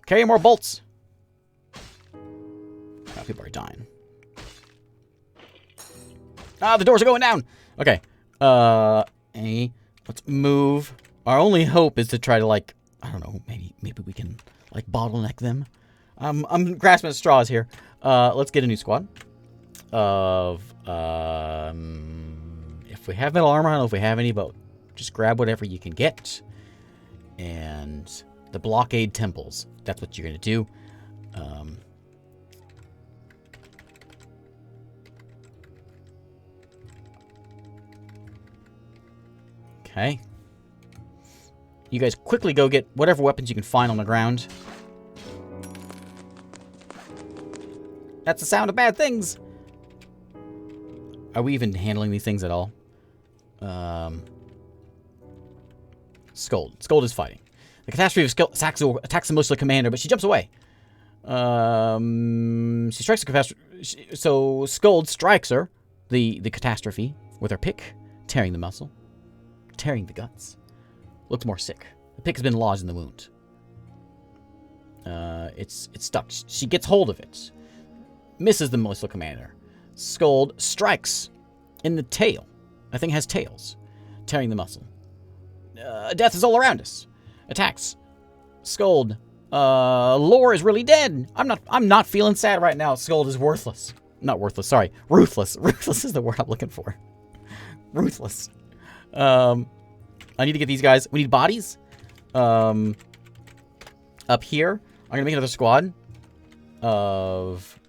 [SPEAKER 1] Carry more bolts. Oh, people are dying. Ah, the doors are going down. Okay. Let's move. Our only hope is to try to like, I don't know, maybe we can like bottleneck them. I'm grasping at straws here. Let's get a new squad of if we have metal armor, I don't know if we have any, but just grab whatever you can get. And the blockade temples. That's what you're gonna do. Okay. You guys quickly go get whatever weapons you can find on the ground. That's the sound of bad things. Are we even handling these things at all? Scold. Scold is fighting. The catastrophe of Saxel attacks the Muslim commander, but she jumps away. She strikes the catastrophe. So Scold strikes her, the catastrophe, with her pick. Tearing the muscle. Tearing the guts. Looks more sick. The pick has been lodged in the wound. It's stuck. She gets hold of it. Misses the missile commander. Scold strikes in the tail. That thing has tails. Tearing the muscle. Death is all around us. Attacks. Scold. Lore is really dead. I'm not feeling sad right now. Scold is worthless. Not worthless, sorry. Ruthless. Ruthless is the word I'm looking for. Ruthless. I need to get these guys. We need bodies. Up here. I'm gonna make another squad of...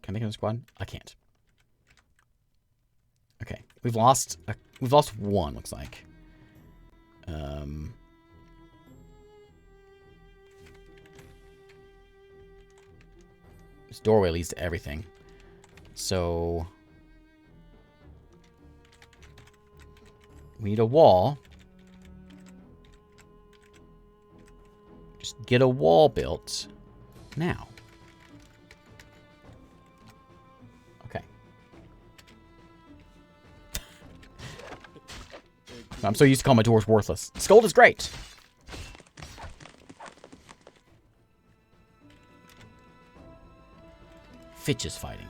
[SPEAKER 1] Can I make another squad? I can't. Okay. We've lost one, looks like. This doorway leads to everything. So we need a wall. Just get a wall built now. Okay. I'm so used to calling my dwarves worthless. Scold is great. Fitch is fighting.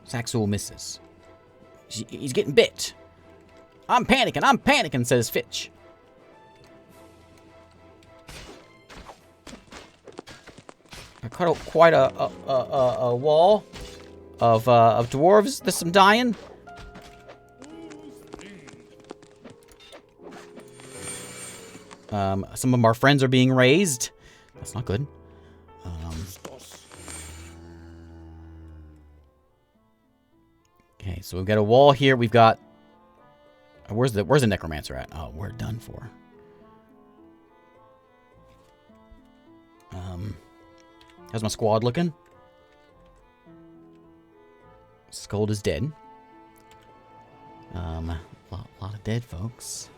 [SPEAKER 1] Saxul misses. He's getting bit. I'm panicking, says Fitch. I cut out quite a wall of dwarves. There's some dying. Some of our friends are being raised. That's not good. Okay, so we've got a wall here. We've got... Where's the necromancer at? Oh, we're done for. How's my squad looking? Scold is dead. Lot of dead folks.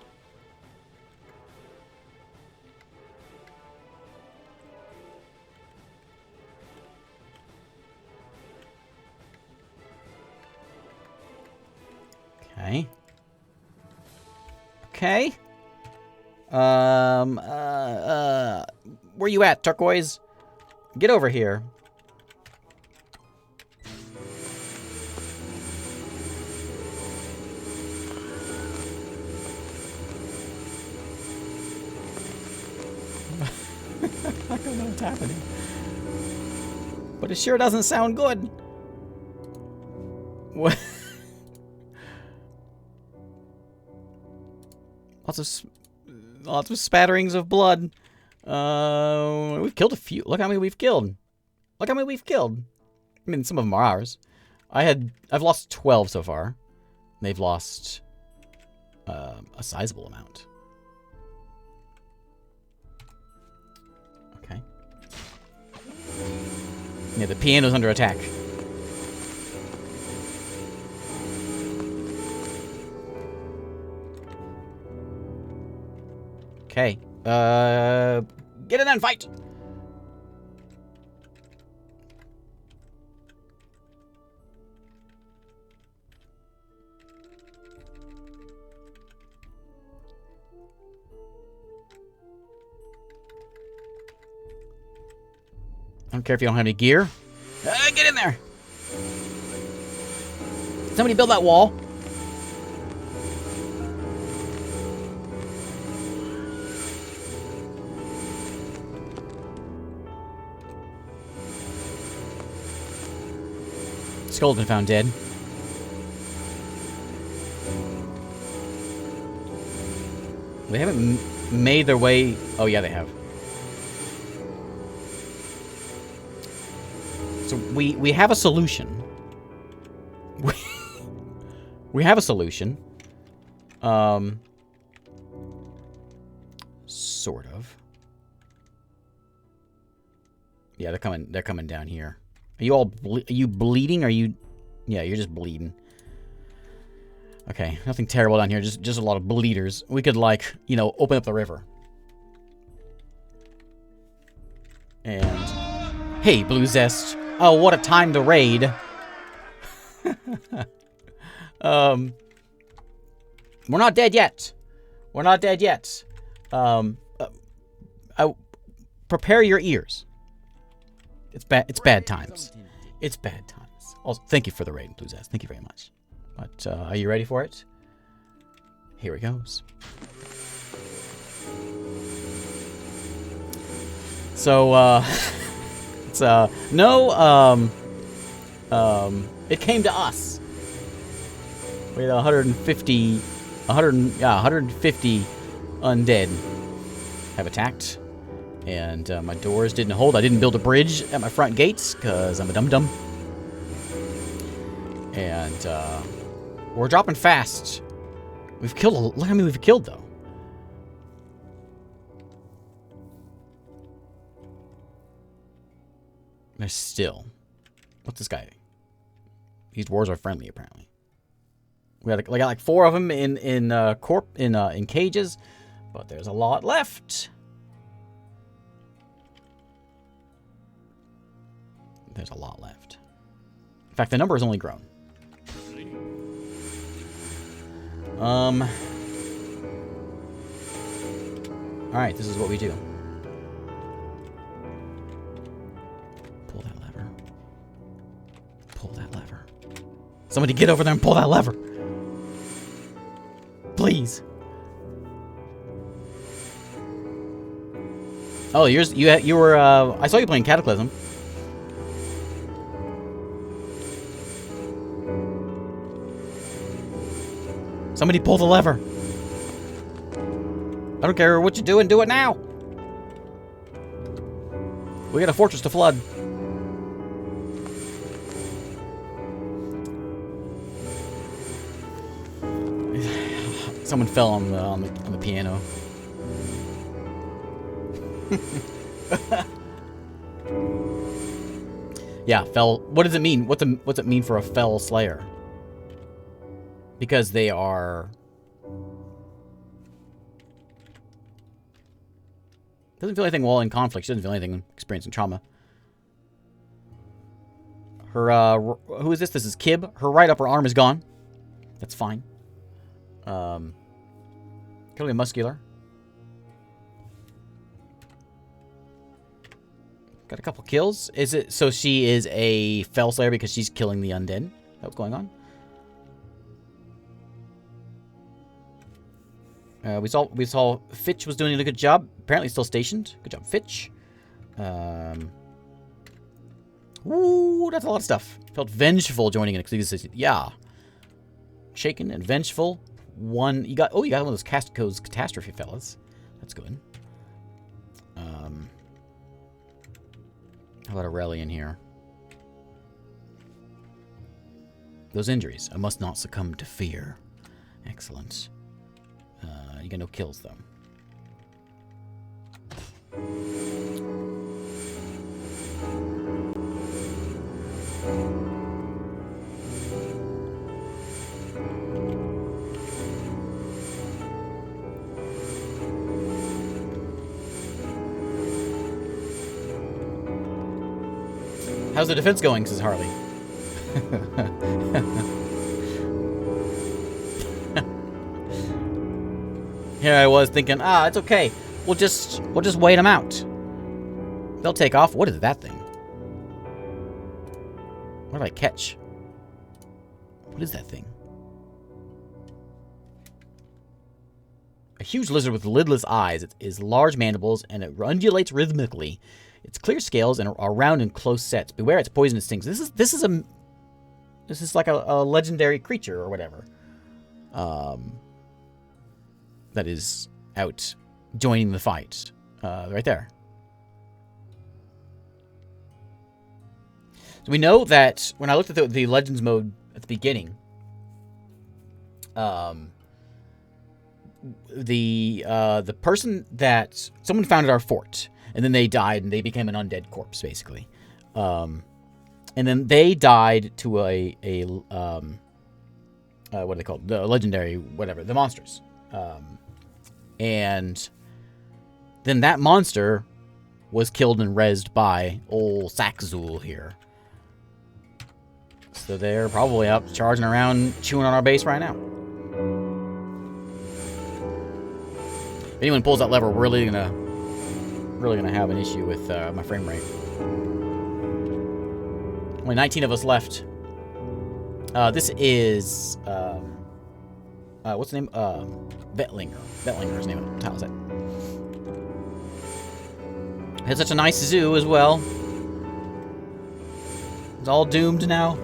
[SPEAKER 1] Okay. Okay. Where you at, Turquoise? Get over here. I don't know what's happening. But it sure doesn't sound good. What? Lots of spatterings of blood. We've killed a few. Look how many we've killed. Look how many we've killed. I mean, some of them are ours. I've lost 12 so far. They've lost a sizable amount. Okay. Yeah, the piano's under attack. Okay. Get in and fight! I don't care if you don't have any gear. Get in there! Somebody build that wall. Skull's been found dead. They haven't made their way... Oh, yeah, they have. So we have a solution. We have a solution. Sort of. Yeah, they're coming down here. Are you all are you bleeding? Are you... Yeah, you're just bleeding. Okay, nothing terrible down here. Just a lot of bleeders. We could, like, you know, open up the river. And... Hey, Blue Zest. Oh, what a time to raid. We're not dead yet. We're not dead yet. Prepare your ears. It's bad. It's bad times. It's bad times. Also, thank you for the raid, Blues Ass. Thank you very much. But are you ready for it? Here it goes. So it's it came to us. We had 150 undead have attacked. And my doors didn't hold. I didn't build a bridge at my front gates because I'm a dum-dum. And we're dropping fast. We've killed look how many we've killed, though. There's still... What's this guy? These dwarves are friendly, apparently. We got like 4 of them in cages, but there's a lot left. There's a lot left. In fact, the number has only grown. Alright, this is what we do. Pull that lever. Pull that lever. Somebody get over there and pull that lever. Please. Oh, you were I saw you playing Cataclysm. Somebody pull the lever. I don't care what you're doing, do it now. We got a fortress to flood. Someone fell on the piano. Yeah, fell. What does it mean? What's it mean for a fell slayer? Because they are... Doesn't feel anything while in conflict. She doesn't feel anything experiencing trauma. Her, who is this? This is Kib. Her right upper arm is gone. That's fine. Clearly muscular. Got a couple kills. Is it... So she is a fell slayer because she's killing the undead? What's going on? We saw Fitch was doing a good job. Apparently still stationed. Good job, Fitch. Ooh, that's a lot of stuff. Felt vengeful joining an exclusive. Yeah. Shaken and vengeful. You got one of those Casco's catastrophe fellas. That's good. How about Aurelian here? Those injuries. I must not succumb to fear. Excellent. You get no kills, though. How's the defense going, says Harley. Here I was thinking, it's okay. We'll just wait them out. They'll take off. What is that thing? What did I catch? What is that thing? A huge lizard with lidless eyes. It is large mandibles and it undulates rhythmically. Its clear scales and are round in close sets. Beware its poisonous stings. This is like a legendary creature or whatever. That is out joining the fight. Right there. So we know that when I looked at the Legends mode at the beginning, the person that someone founded our fort, and then they died and they became an undead corpse, basically. And then they died to what are they called? The legendary, whatever, the monsters. And then that monster was killed and rezzed by old Saxzul here. So they're probably up, charging around, chewing on our base right now. If anyone pulls that lever, we're really gonna have an issue with my frame rate. Only 19 of us left. This is what's the name? Vettlingr. Vettlingr is the name of the Tileset. It's such a nice zoo as well. It's all doomed now.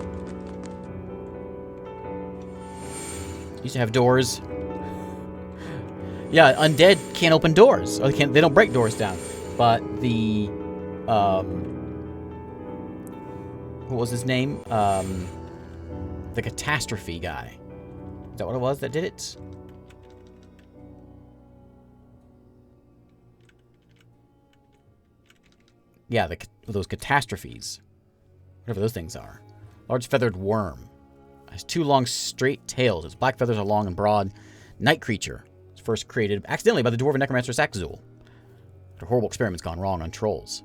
[SPEAKER 1] Used to have doors. Yeah, undead can't open doors. Or they don't break doors down. But the what was his name? The catastrophe guy. Is that what it was that did it? Yeah, those catastrophes. Whatever those things are. Large feathered worm. Has 2 long straight tails. Its black feathers are long and broad. Night creature. It's first created accidentally by the dwarven necromancer Saxzul. After horrible experiments gone wrong on trolls.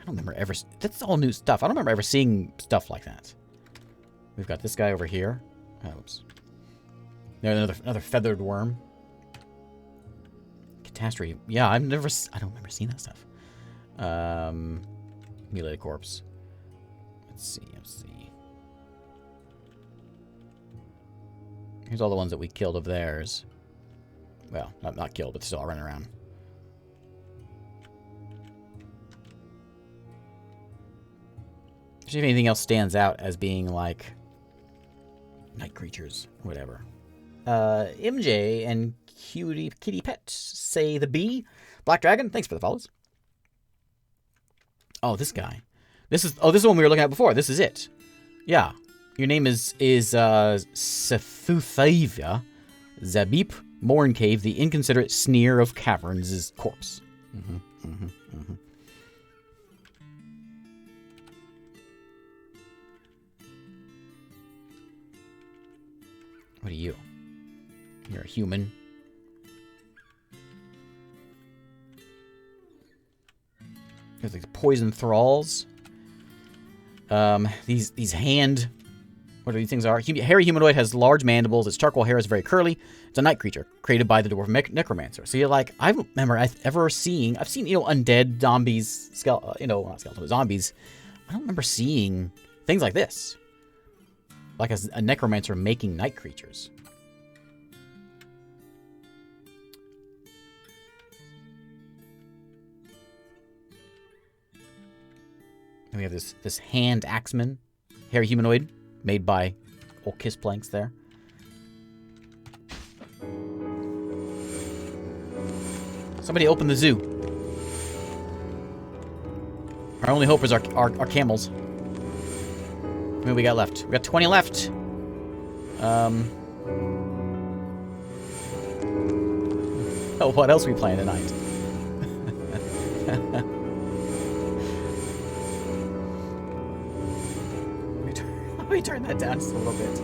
[SPEAKER 1] I don't remember ever... That's all new stuff. I don't remember ever seeing stuff like that. We've got this guy over here. Oh, oops. There's another feathered worm. Catastrophe. Yeah, I don't remember seeing that stuff. Mutilated corpse. Let's see. Here's all the ones that we killed of theirs. Well, not killed, but still running around. See if anything else stands out as being like night creatures, or whatever. MJ and Kitty Pet say the bee. Black Dragon, thanks for the follows. Oh, this guy. This is the one we were looking at before. This is it. Yeah. Your name is Sethuthavia Zabip Morncave, the inconsiderate sneer of caverns' corpse. What are you? You're a human. There's like poison thralls. These hand... What are these things are? Hairy humanoid has large mandibles. Its charcoal hair is very curly. It's a night creature created by the dwarf necromancer. So you're like, I don't remember I've seen, undead zombies, not skeletal, zombies. I don't remember seeing things like this. Like a necromancer making night creatures. And we have this hand axeman, hairy humanoid, made by old kiss planks there. Somebody open the zoo. Our only hope is our camels. How many we got left? We got 20 left. Oh, what else are we playing tonight? Let me turn that down just a little bit.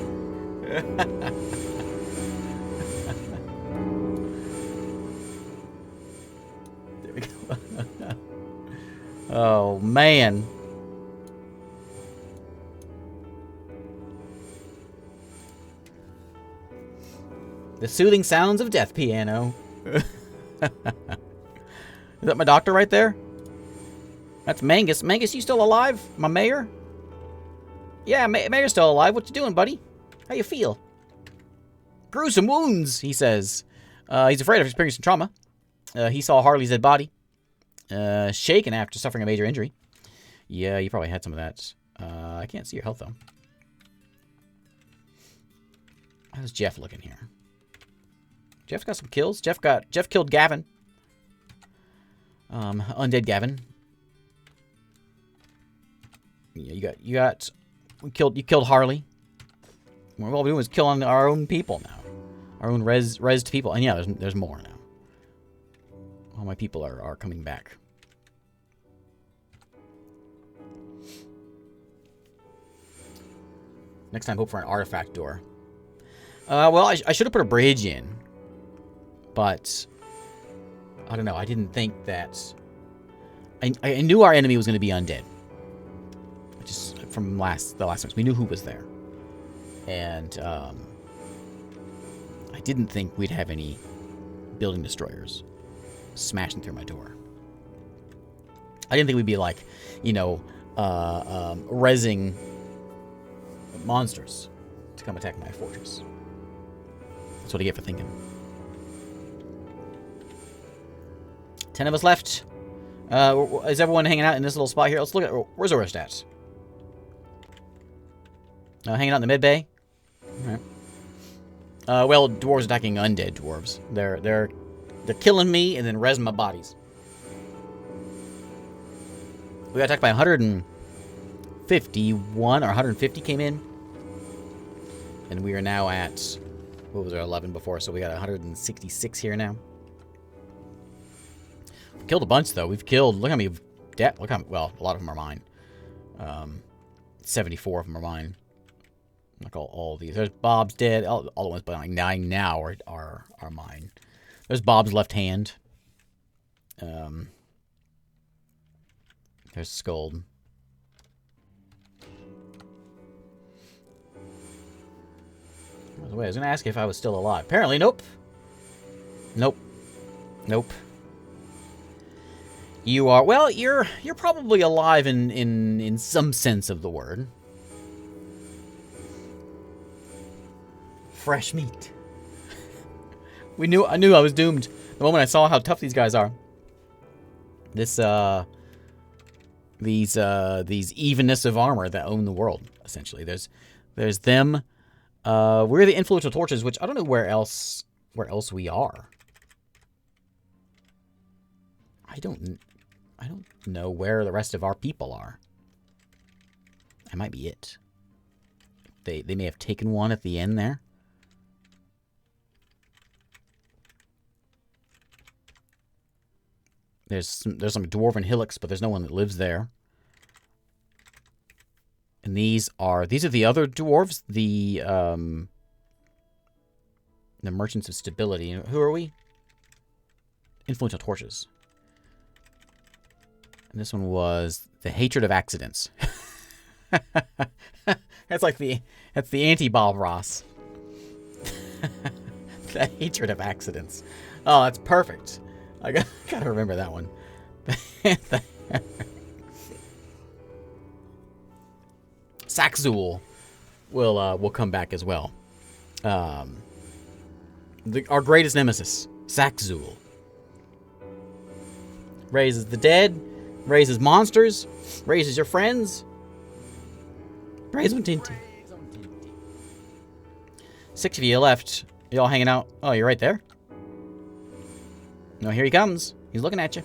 [SPEAKER 1] There we go. Oh, man. The soothing sounds of death piano. Is that my doctor right there? That's Mangus. Mangus, you still alive? My mayor? Yeah, Mayor's still alive. What you doing, buddy? How you feel? Gruesome wounds, he says. He's afraid of experiencing trauma. He saw Harley's dead body. Shaken after suffering a major injury. Yeah, you probably had some of that. I can't see your health, though. How's Jeff looking here? Jeff's got some kills. Jeff killed Gavin. Undead Gavin. Yeah, you killed Harley. What all we're doing is killing our own people now. Our own rezzed people. And yeah, there's more now. All my people are coming back. Next time, hope for an artifact door. Well, I should have put a bridge in. But I don't know. I didn't think that... I knew our enemy was going to be undead. Just from the last ones. We knew who was there. And I didn't think we'd have any building destroyers smashing through my door. I didn't think we'd be like, you know, rezzing monsters to come attack my fortress. That's what I get for thinking. 10 of us left. Is everyone hanging out in this little spot here? Let's look at... Where's Orist at? Hanging out in the mid bay? Alright. Well, dwarves attacking undead dwarves. They're killing me and then rezzing my bodies. We got attacked by 151 or 150 came in. And we are now at... What was our 11 before? So we got 166 here now. We've killed a bunch, though. We've killed... Look how many... Look how... Well, a lot of them are mine. 74 of them are mine. Like all these. There's Bob's dead. All the ones but like 9 now are mine. There's Bob's left hand. There's Scold. By the way, I was going to ask you if I was still alive. Apparently, nope. Nope. Nope. You are... Well, you're probably alive in some sense of the word. Fresh meat. I knew I was doomed the moment I saw how tough these guys are. These evenness of armor that own the world, essentially. There's them. We're the influential torches, which I don't know where else we are. I don't know where the rest of our people are. That might be it. They may have taken one at the end there. There's some dwarven hillocks, but there's no one that lives there. And these are the other dwarves, the merchants of stability. Who are we? Influential torches. And this one was the hatred of accidents. That's the anti-Bob Ross. The hatred of accidents. Oh, that's perfect. I gotta remember that one. Saxul will come back as well. Our greatest nemesis, Saxul. Raises the dead, raises monsters, raises your friends. Raise them tinty. 6 of you left. You all hanging out? Oh, you're right there. No, here he comes. He's looking at you.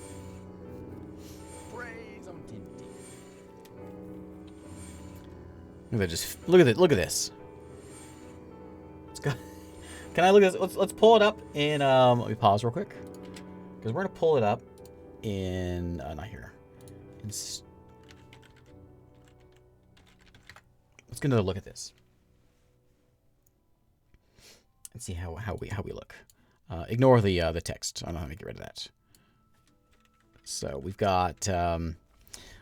[SPEAKER 1] Look at this. Let's go. Can I look at this? Let's pull it up in let me pause real quick. Because we're gonna pull it up in not here. Let's get another look at this. Let's see how we look. Ignore the text. I don't know how to get rid of that. So we've got well,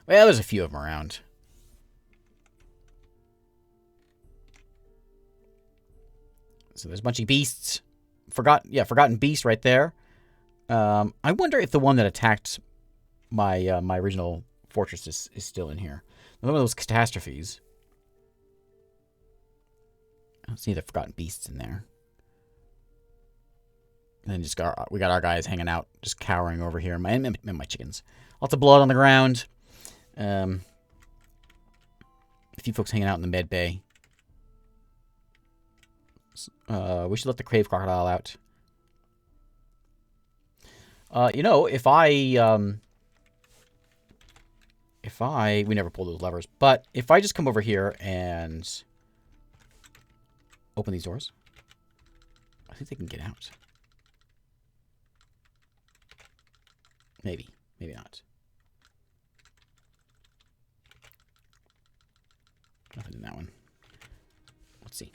[SPEAKER 1] there's a few of them around. So there's a bunch of beasts. Forgotten beast right there. I wonder if the one that attacked my my original fortress is still in here. One of those catastrophes. I don't see the forgotten beasts in there. And then we got our guys hanging out, just cowering over here. My chickens. Lots of blood on the ground. A few folks hanging out in the med bay. We should let the crave crocodile out. You know, if we never pull those levers, but if I just come over here and open these doors, I think they can get out. Maybe not. Nothing in that one. Let's see.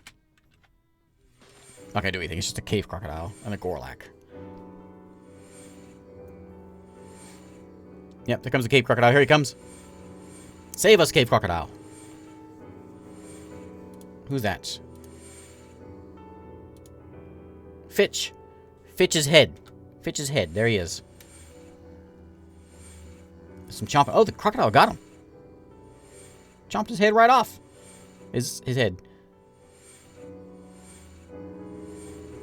[SPEAKER 1] Not gonna do anything. It's just a cave crocodile and a Gorlak. Yep, there comes the cave crocodile. Here he comes. Save us, cave crocodile. Who's that? Fitch. Fitch's head. Fitch's head. There he is. Some chomping. Oh, the crocodile got him. Chomped his head right off. His head.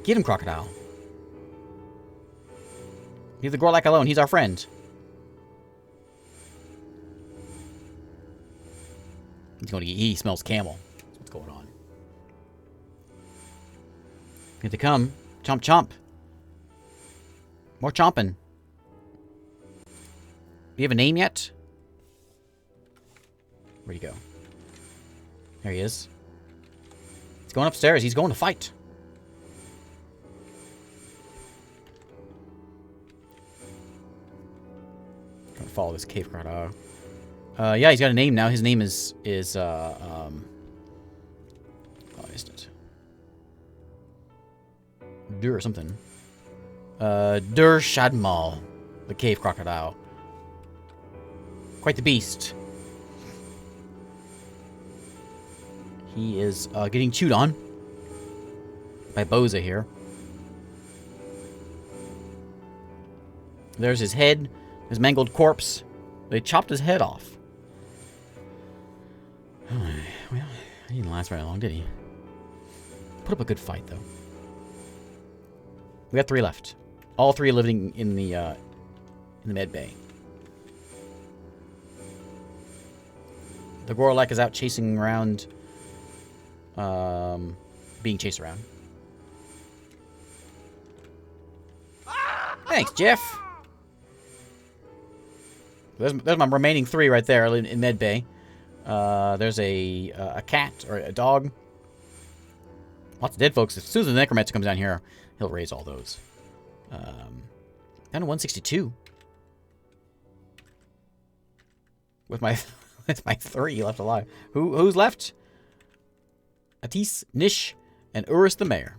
[SPEAKER 1] Get him, crocodile. Leave the Gorlak alone. He's our friend. He's going to get. He smells camel. That's what's going on. Here they come. Chomp, chomp. More chomping. Do you have a name yet? Where'd he go? There he is. He's going upstairs. He's going to fight. Gonna follow this cave crocodile. Yeah, he's got a name now. His name is oh, I missed it. Dur or something. Dur Shadmal, the cave crocodile. Quite the beast. He is getting chewed on by Boza here. There's his head, his mangled corpse. They chopped his head off. Well, he didn't last very long, did he? Put up a good fight, though. We got 3 left. All 3 living in the med bay. The Gorlak is out chasing around. Being chased around. Thanks, Jeff. There's my remaining 3 right there in med bay. There's a cat or a dog. Lots of dead folks. As soon as the necromancer comes down here, he'll raise all those. Down to 162. With my with my 3 left alive. Who's left? Atis, Nish, and Urus the Mayor.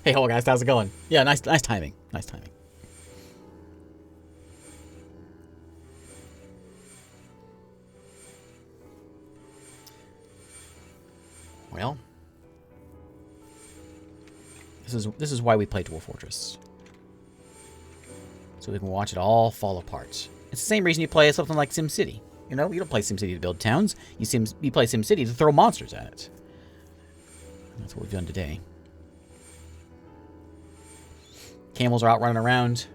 [SPEAKER 1] Hey, hello guys, how's it going? Yeah, nice timing. Nice timing. Well, this is why we play Dwarf Fortress. So we can watch it all fall apart. It's the same reason you play something like SimCity. You know, you don't play SimCity to build towns. You play SimCity to throw monsters at it. And that's what we've done today. Camels are out running around.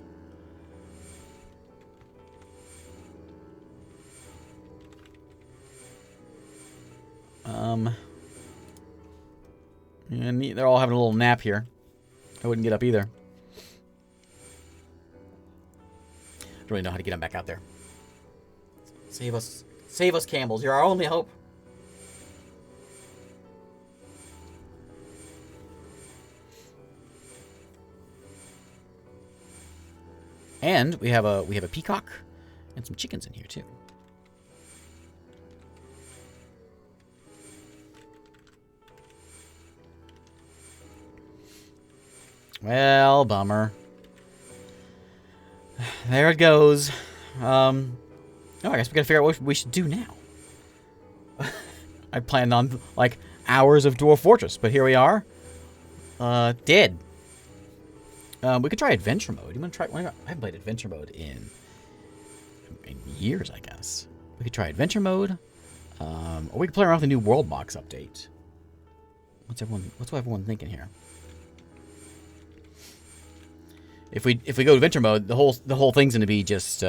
[SPEAKER 1] And they're all having a little nap here. I wouldn't get up either. Don't really know how to get them back out there. Save us, camels. You're our only hope. And we have a peacock and some chickens in here too. Well, bummer. There it goes. Oh, I guess we gotta figure out what we should do now. I planned on, like, hours of Dwarf Fortress, but here we are. Dead. We could try adventure mode. You wanna try? I haven't played adventure mode in years, I guess. We could try adventure mode. Or we could play around with the new World Box update. What's everyone thinking here? If we go adventure mode, the whole thing's gonna be just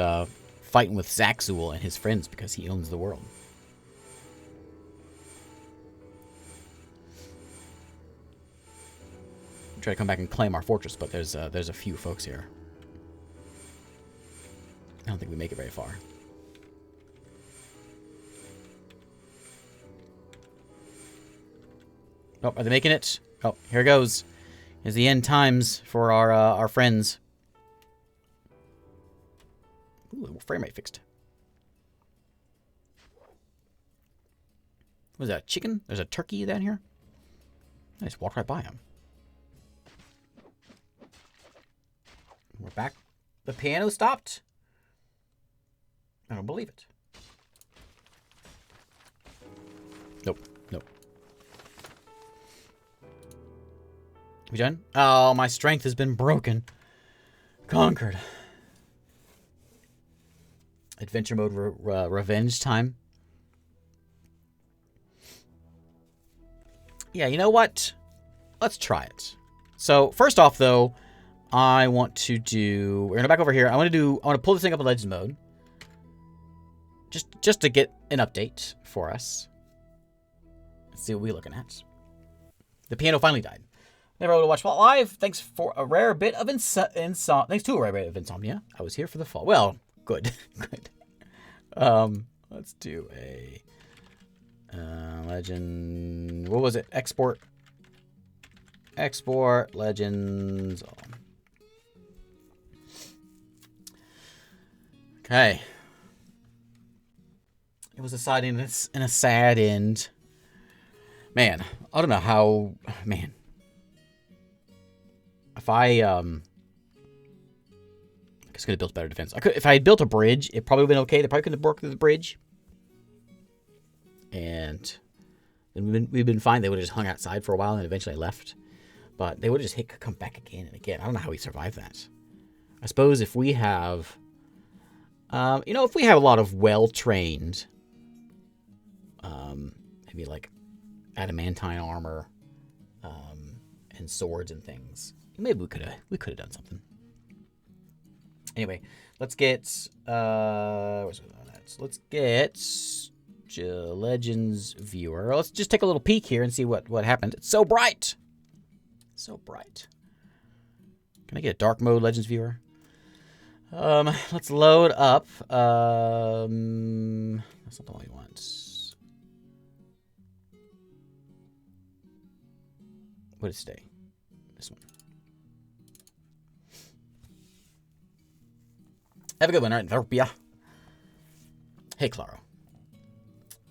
[SPEAKER 1] fighting with Zaxul and his friends because he owns the world. Try to come back and claim our fortress, but there's a few folks here. I don't think we make it very far. Oh, are they making it? Oh, here goes. Here's the end times for our friends. Ooh, frame rate fixed. What is that, a chicken? There's a turkey down here? I just walked right by him. We're back The piano stopped? I don't believe it. Nope. Nope. We done? Oh, my strength has been broken. Conquered. Adventure mode revenge time. Yeah, you know what? Let's try it. So, first off, though, I want to do... We're going to go back over here. I want to pull this thing up in Legends mode. Just to get an update for us. Let's see what we're looking at. The piano finally died. Never able to watch live. Thanks for a rare bit of Thanks to a rare bit of insomnia. I was here for the fall. Well, good. Good. Let's do a... legend... What was it? Export. Export. Legends. Okay. It was a sad end and a sad end. Man, I don't know how... Man. If I guess could have built better defense. If I had built a bridge, it probably would have been okay. They probably couldn't have broken the bridge. And we've been fine. They would have just hung outside for a while and eventually left. But they would have just come back again and again. I don't know how we survived that. I suppose if we have... if we have a lot of well-trained... maybe like adamantine armor... and swords and things... Maybe we could have done something. Anyway, let's get let's get Legends viewer. Let's just take a little peek here and see what happened. It's so bright. So bright. Can I get a dark mode Legends viewer? Let's load up. That's not the one we want. What did it say? This one. Have a good one, Arthropia. Hey, Claro.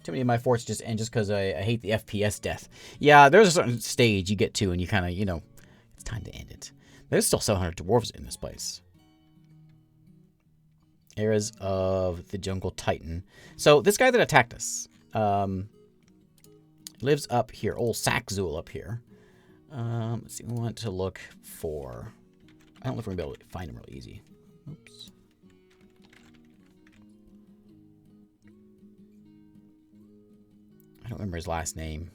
[SPEAKER 1] Too many of my forts just end just because I hate the FPS death. Yeah, there's a certain stage you get to and you kind of, it's time to end it. There's still 700 dwarves in this place. Eras of the Jungle Titan. So, this guy that attacked us lives up here. Old Sackzul up here. Let's see, we want to look for... I don't know if we're going to be able to find him real easy. Oops. I don't remember his last name.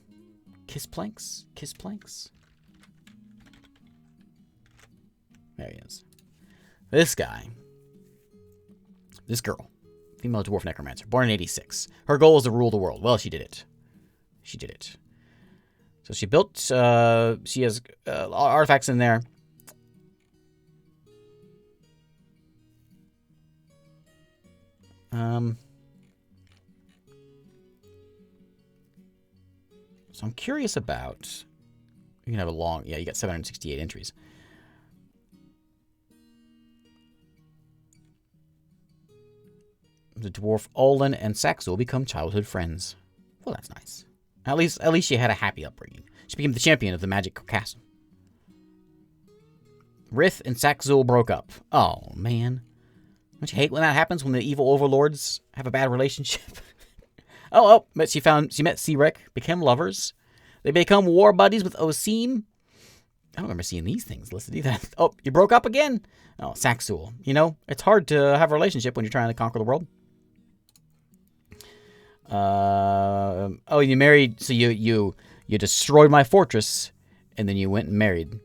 [SPEAKER 1] Kissplanks? Kissplanks? There he is. This guy. This girl. Female dwarf necromancer. Born in 86. Her goal was to rule the world. Well, she did it. She did it. So she built... she has artifacts in there. So I'm curious about... You can have a long... Yeah, you got 768 entries. The dwarf Olin and Saxul become childhood friends. Well, that's nice. At least she had a happy upbringing. She became the champion of the magic castle. Rith and Saxul broke up. Oh, man. Don't you hate when that happens, when the evil overlords have a bad relationship? But she met Sirik, became lovers. They become war buddies with Osim. I don't remember seeing these things listed either. Oh, you broke up again? Oh, Saxul. It's hard to have a relationship when you're trying to conquer the world. You married, so you destroyed my fortress, and then you went and married.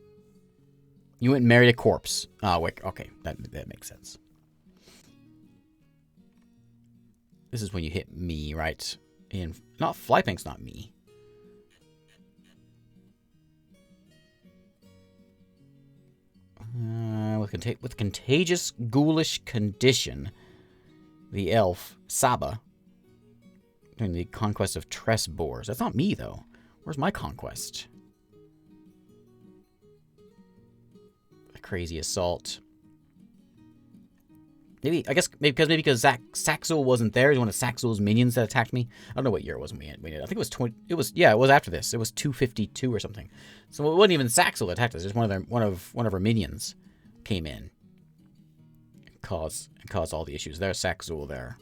[SPEAKER 1] You went and married a corpse. Oh, wait, okay, that makes sense. This is when you hit me, right? And not Flypank's not me. With contagious ghoulish condition, the elf Saba during the conquest of Tress Boars. That's not me though. Where's my conquest? A crazy assault. Maybe because Saxul wasn't there. He was one of Saxul's minions that attacked me. I don't know what year it was when we did. I think it was 20. It was after this. It was 252 or something. So it wasn't even Saxul that attacked us. Just one of her minions came in. cause all the issues. There's Saxul there.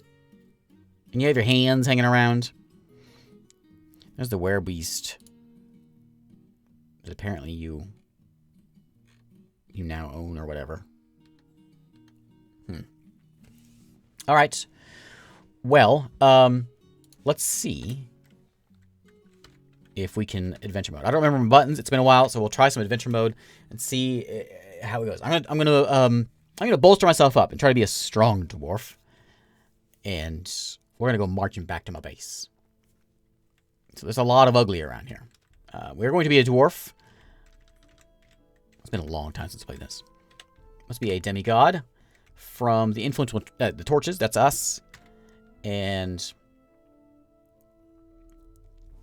[SPEAKER 1] And you have your hands hanging around. There's the werebeast. That apparently you now own or whatever. All right. Well, let's see if we can adventure mode. I don't remember my buttons. It's been a while, so we'll try some adventure mode and see how it goes. I'm gonna bolster myself up and try to be a strong dwarf, and we're gonna go marching back to my base. So there's a lot of ugly around here. We're going to be a dwarf. It's been a long time since I played this. Must be a demigod from the influential the torches. That's us, and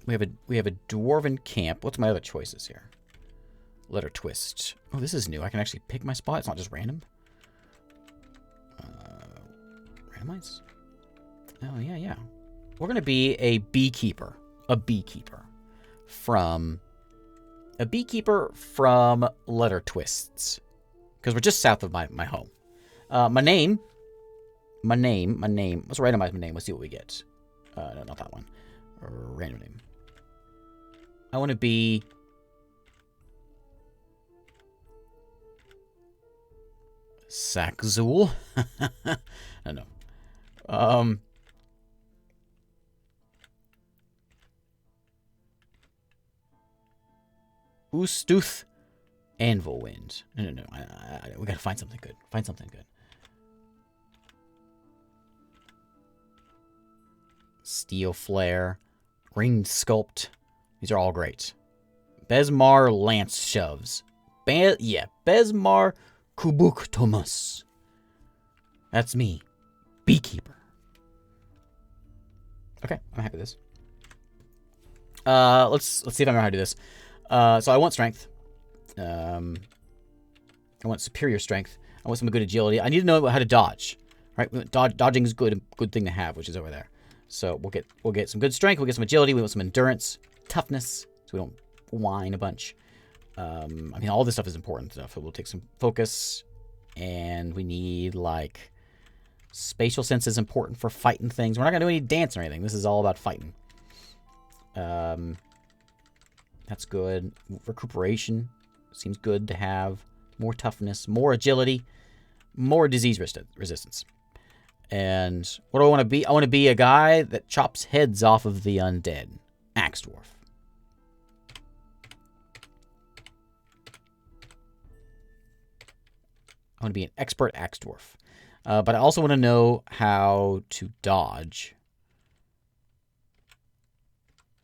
[SPEAKER 1] we have a dwarven camp. What's my other choices here? Letter twist. Oh, this is new. I can actually pick my spot. It's not just random. Randomize. Oh yeah. We're gonna be a beekeeper. A beekeeper from letter twists, because we're just south of my home. My name. Let's randomize my name. Let's see what we get. No, not that one. Random name. I want to be Saxul. No. Ustuth Anvilwind. No. We gotta find something good. Steel Flare. Ringed Sculpt. These are all great. Besmar Lance Shoves. Besmar Kubuk Thomas. That's me. Beekeeper. Okay, I'm happy with this. Let's see if I know how to do this. So I want strength. I want superior strength. I want some good agility. I need to know how to dodge. Right? Dodging is good thing to have, which is over there. So we'll get some good strength. We'll get some agility. We want some endurance, toughness, so we don't whine a bunch. I mean, all this stuff is important stuff. We'll take some focus, and we need like spatial sense is important for fighting things. We're not gonna do any dance or anything. This is all about fighting. That's good. Recuperation seems good to have. More toughness, more agility, more disease resistance. And what do I want to be? I want to be a guy that chops heads off of the undead. Axe Dwarf. I want to be an expert Axe Dwarf. But I also want to know how to dodge.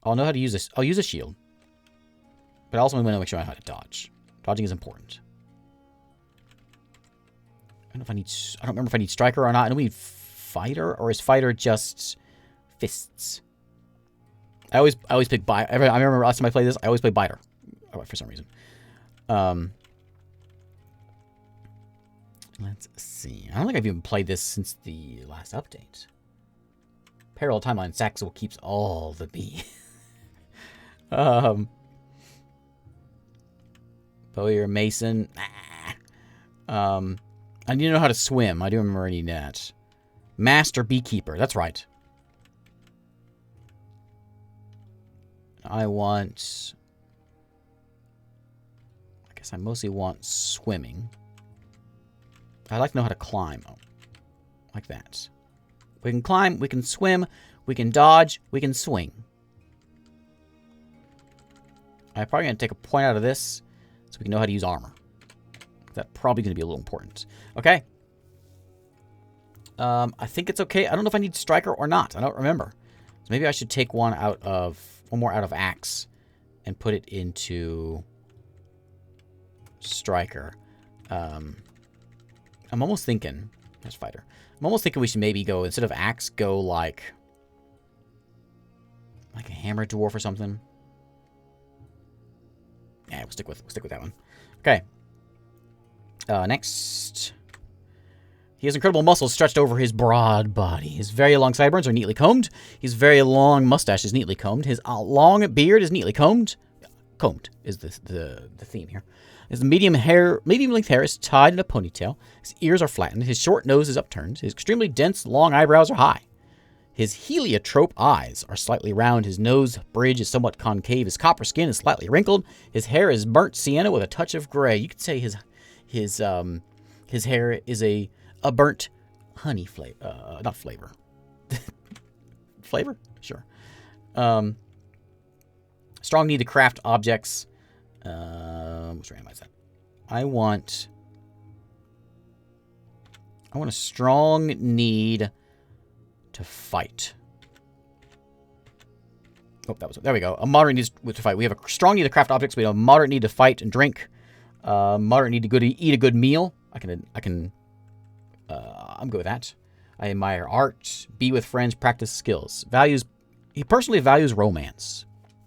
[SPEAKER 1] I'll know how to use this. I'll use a shield. But I also want to make sure I know how to dodge. Dodging is important. I don't remember if I need striker or not. I know we need fighter, or is fighter just fists? I always pick biter. I remember last time I played this, I always play biter for some reason. Let's see. I don't think I've even played this since the last update. Parallel timeline. Saxul keeps all the B. Bowyer Mason. I need to know how to swim. I do remember needing that. Master Beekeeper. That's right. I guess I mostly want swimming. I like to know how to climb. Oh, like that. We can climb, we can swim, we can dodge, we can swing. I'm probably going to take a point out of this so we can know how to use armor. That's probably going to be a little important. Okay. I think it's okay. I don't know if I need striker or not. I don't remember. So maybe I should take one more out of axe and put it into striker. I'm almost thinking, there's fighter. I'm almost thinking we should maybe go, instead of axe, go like a hammer dwarf or something. Yeah, we'll stick with that one. Okay. Next. He has incredible muscles stretched over his broad body. His very long sideburns are neatly combed. His very long mustache is neatly combed. His long beard is neatly combed. Combed is the theme here. His medium-length hair is tied in a ponytail. His ears are flattened. His short nose is upturned. His extremely dense, long eyebrows are high. His heliotrope eyes are slightly round. His nose bridge is somewhat concave. His copper skin is slightly wrinkled. His hair is burnt sienna with a touch of gray. You could say his hair is a burnt honey flavor. Not flavor. Flavor? Sure. Strong need to craft objects. Let's randomize that. I want a strong need to fight. Oh, there we go. A moderate need to fight. We have a strong need to craft objects. We have a moderate need to fight and drink. Moderate need to eat a good meal. I'm good with that. I admire art, be with friends, practice skills. He personally values romance.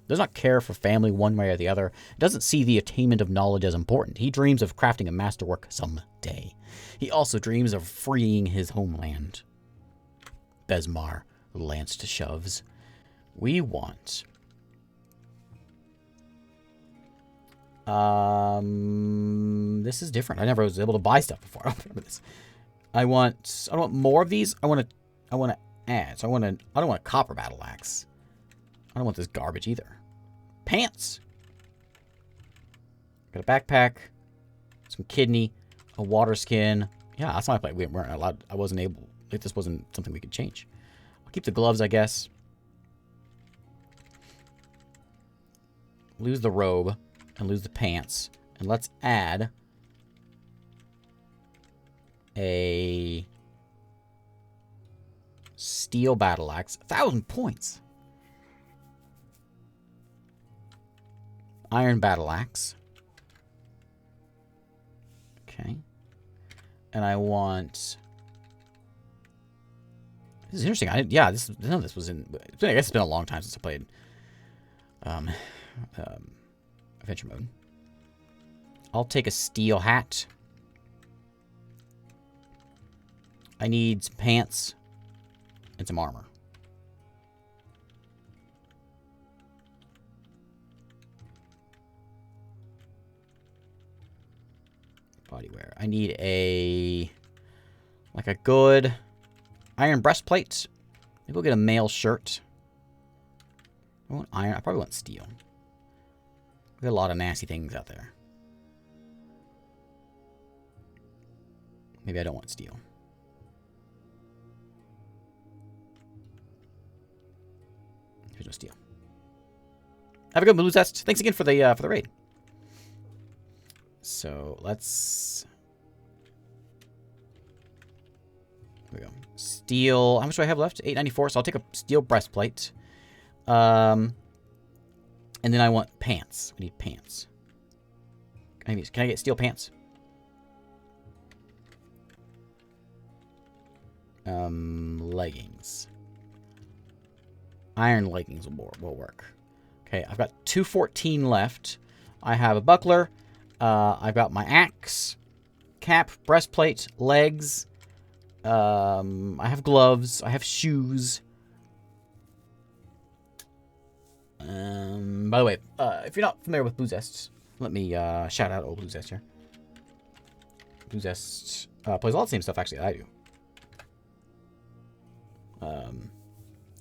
[SPEAKER 1] Does not care for family one way or the other. Doesn't see the attainment of knowledge as important. He dreams of crafting a masterwork someday. He also dreams of freeing his homeland. Besmar, lance to shoves. We want... this is different. I never was able to buy stuff before. I don't remember this. I don't want more of these. I want to add. So I don't want a copper battle axe. I don't want this garbage either. Pants. Got a backpack, some kidney, a water skin. Yeah, that's my play. We weren't allowed. I wasn't able. Like, this wasn't something we could change. I'll keep the gloves, I guess. Lose the robe and lose the pants, and let's add a steel battle axe. 1,000 points. Iron battle axe. Okay. And I want... This is interesting. None of this was in... I guess it's been a long time since I played adventure mode. I'll take a steel hat. I need some pants and some armor. Bodywear. I need a good iron breastplate. Maybe we'll get a mail shirt. I want iron. I probably want steel. We got a lot of nasty things out there. Maybe I don't want steel. There's no steel. Have a good Blue Zest. Thanks again for the raid. So let's. There we go. Steel. How much do I have left? 894. So I'll take a steel breastplate. And then I want pants. We need pants. Can I get steel pants? Leggings. Iron leggings will work. Okay, I've got 214 left. I have a buckler. I've got my axe, cap, breastplate, legs. I have gloves. I have shoes. By the way, if you're not familiar with Blue Zest, let me shout out old Blue Zest here. Blue Zest plays a lot of the same stuff actually that I do.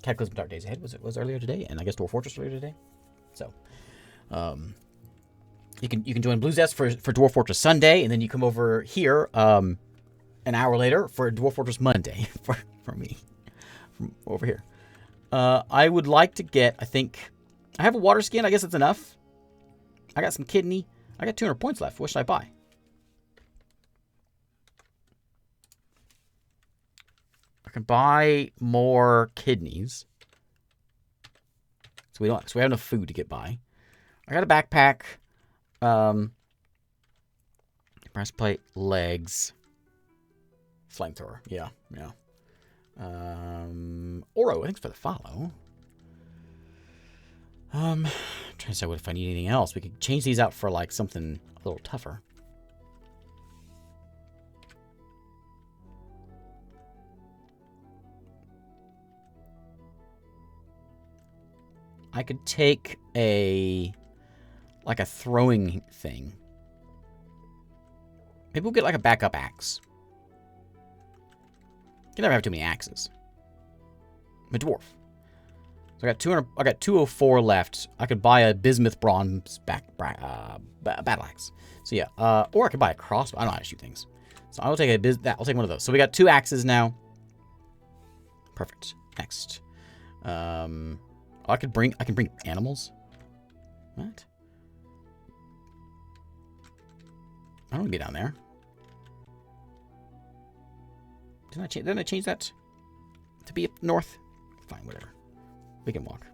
[SPEAKER 1] Cataclysm Dark Days Ahead was earlier today, and I guess Dwarf Fortress earlier today. So, you can join Blue Zest for Dwarf Fortress Sunday, and then you come over here an hour later for Dwarf Fortress Monday for me from over here. I would like to get. I think I have a water skin. I guess that's enough. I got some kidney. I got 200 points left. What should I buy? I can buy more kidneys. So we have enough food to get by. I got a backpack. Breastplate, legs, flamethrower. Yeah. Oro, thanks for the follow. Trying to decide if I need anything else. We could change these out for like something a little tougher. I could take a throwing thing. Maybe we'll get like a backup axe. You can never have too many axes. I'm a dwarf. So I got 200. I got 204 left. I could buy a bismuth bronze battle axe. So yeah, or I could buy a crossbow. I don't know how to shoot things. So I will take I'll take one of those. So we got 2 axes now. Perfect. Next. I can bring animals. What? I don't want to be down there. Didn't I change that to be up north? Fine, whatever. We can walk.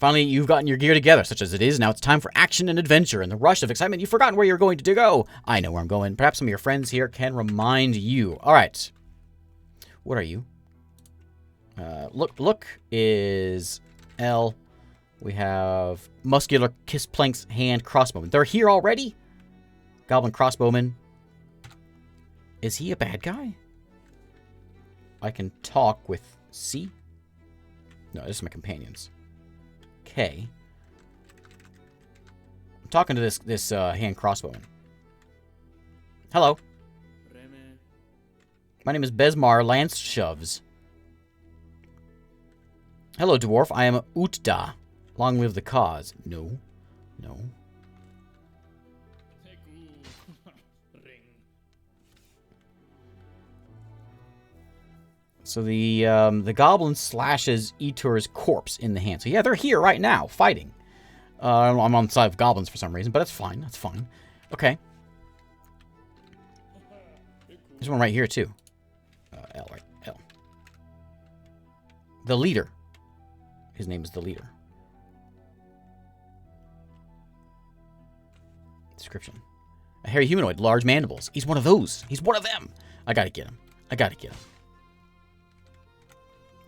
[SPEAKER 1] Finally, you've gotten your gear together, such as it is. Now it's time for action and adventure. In the rush of excitement, you've forgotten where you're going to go. I know where I'm going. Perhaps some of your friends here can remind you. All right. What are you? Look is L. We have muscular kiss planks, hand, crossbowman. They're here already? Goblin crossbowman. Is he a bad guy? I can talk with C. No, this is my companions. K. I'm talking to this hand crossbowman. Hello. My name is Besmar Lance Shoves. Hello, dwarf. I am Utda. Long live the cause. No. No. So the goblin slashes Etur's corpse in the hand. So yeah, they're here right now, fighting. I'm on the side of goblins for some reason, but that's fine. That's fine. Okay. There's one right here too. L, right? L. The leader. His name is the leader. Description. A hairy humanoid, large mandibles. He's one of those. He's one of them. I gotta get him. I gotta get him.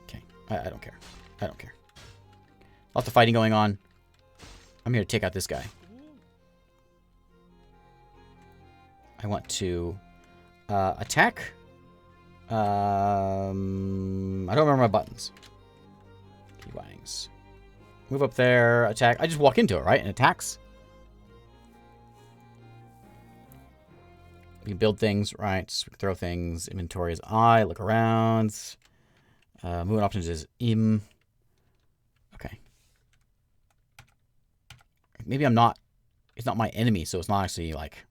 [SPEAKER 1] Okay. I don't care. I don't care. Lots of fighting going on. I'm here to take out this guy. I want to attack. I don't remember my buttons. Keybindings. Move up there. Attack. I just walk into it, right? And attacks. We can build things, right? So we can throw things. Inventory is I. Look around. Moving options is im. Okay. Maybe I'm not. It's not my enemy, so it's not actually like.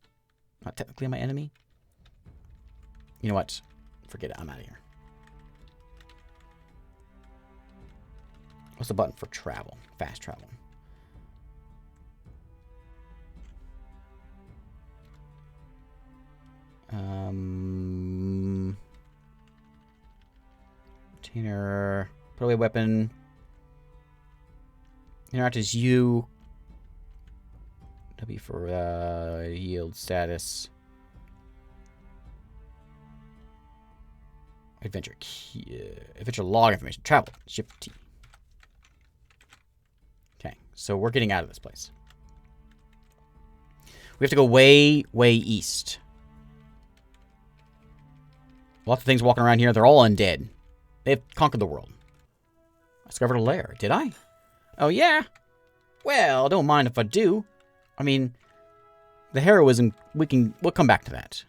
[SPEAKER 1] Not technically my enemy. You know what? Forget it. I'm out of here. What's the button for travel? Fast travel. Retainer. Put away weapon. Interact is U. W for yield status. Adventure key. Adventure log information. Travel. Shift T. Okay, so we're getting out of this place. We have to go way, way east. Lots of things walking around here. They're all undead. They've conquered the world. I discovered a lair. Did I? Oh, yeah? Well, don't mind if I do. I mean, the heroism, we'll come back to that.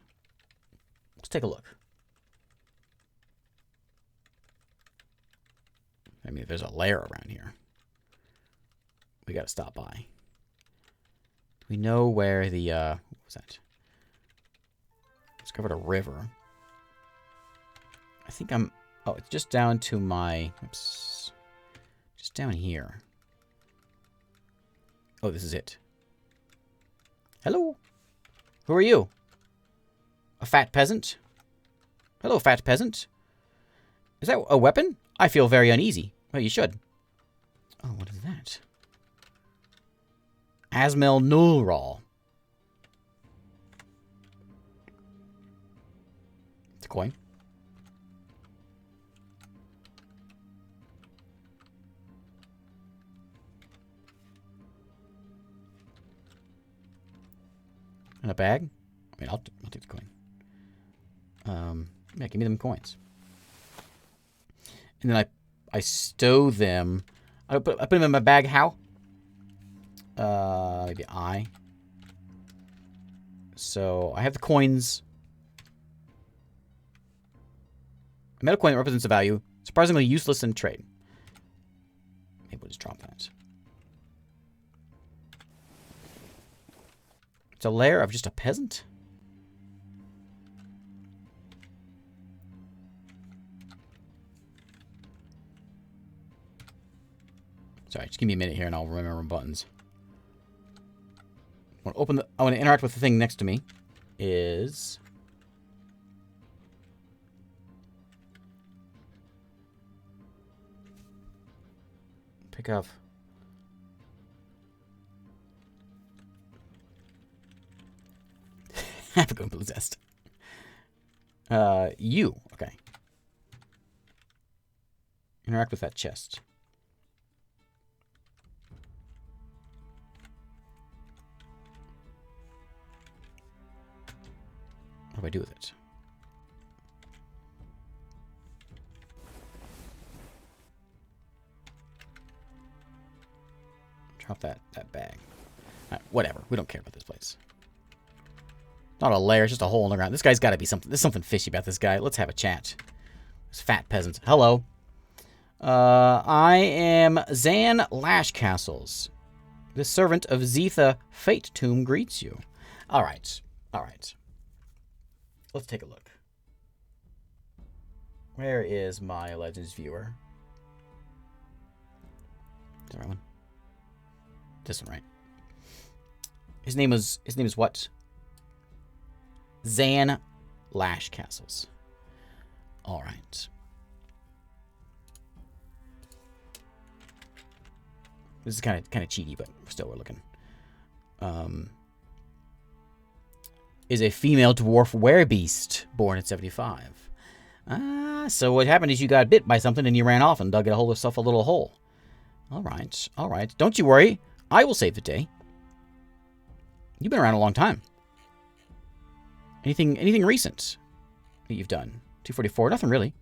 [SPEAKER 1] Let's take a look. I mean, there's a lair around here. We gotta stop by. Do we know where the, what was that? Discovered a river. I think I'm, oh, it's just down to my, oops. Just down here. Oh, this is it. Hello? Who are you? A fat peasant? Hello, fat peasant. Is that a weapon? I feel very uneasy. Well, you should. Oh, what is that? Asmel Nullraw. It's a coin. And a bag? I mean, I'll take the coin. Yeah, give me them coins. And then I stow them. I put them in my bag. How? Maybe I. So I have the coins. A metal coin that represents a value. Surprisingly useless in trade. Maybe we'll just drop that. It's a lair of just a peasant? Sorry, just give me a minute here and I'll remember buttons. I want to interact with the thing next to me. Is pick up. Have a go possessed. You. Okay. Interact with that chest. What do I do with it? Drop that bag. All right, whatever. We don't care about this place. Not a lair, it's just a hole in the ground. This guy's got to be something. There's something fishy about this guy. Let's have a chat. This fat peasant. Hello. I am Zan Lashcastles. The servant of Zetha Fate Tomb greets you. All right. All right. Let's take a look. Where is my Legends viewer? Is that the right one? This one, right? His name is what? Zan Lashcastles. All right. This is kind of cheaty, but still we're looking. Is a female dwarf werebeast born at 75. So what happened is you got bit by something and you ran off and dug a hole yourself a little hole. All right, all right. Don't you worry. I will save the day. You've been around a long time. Anything recent that you've done? 244, nothing really.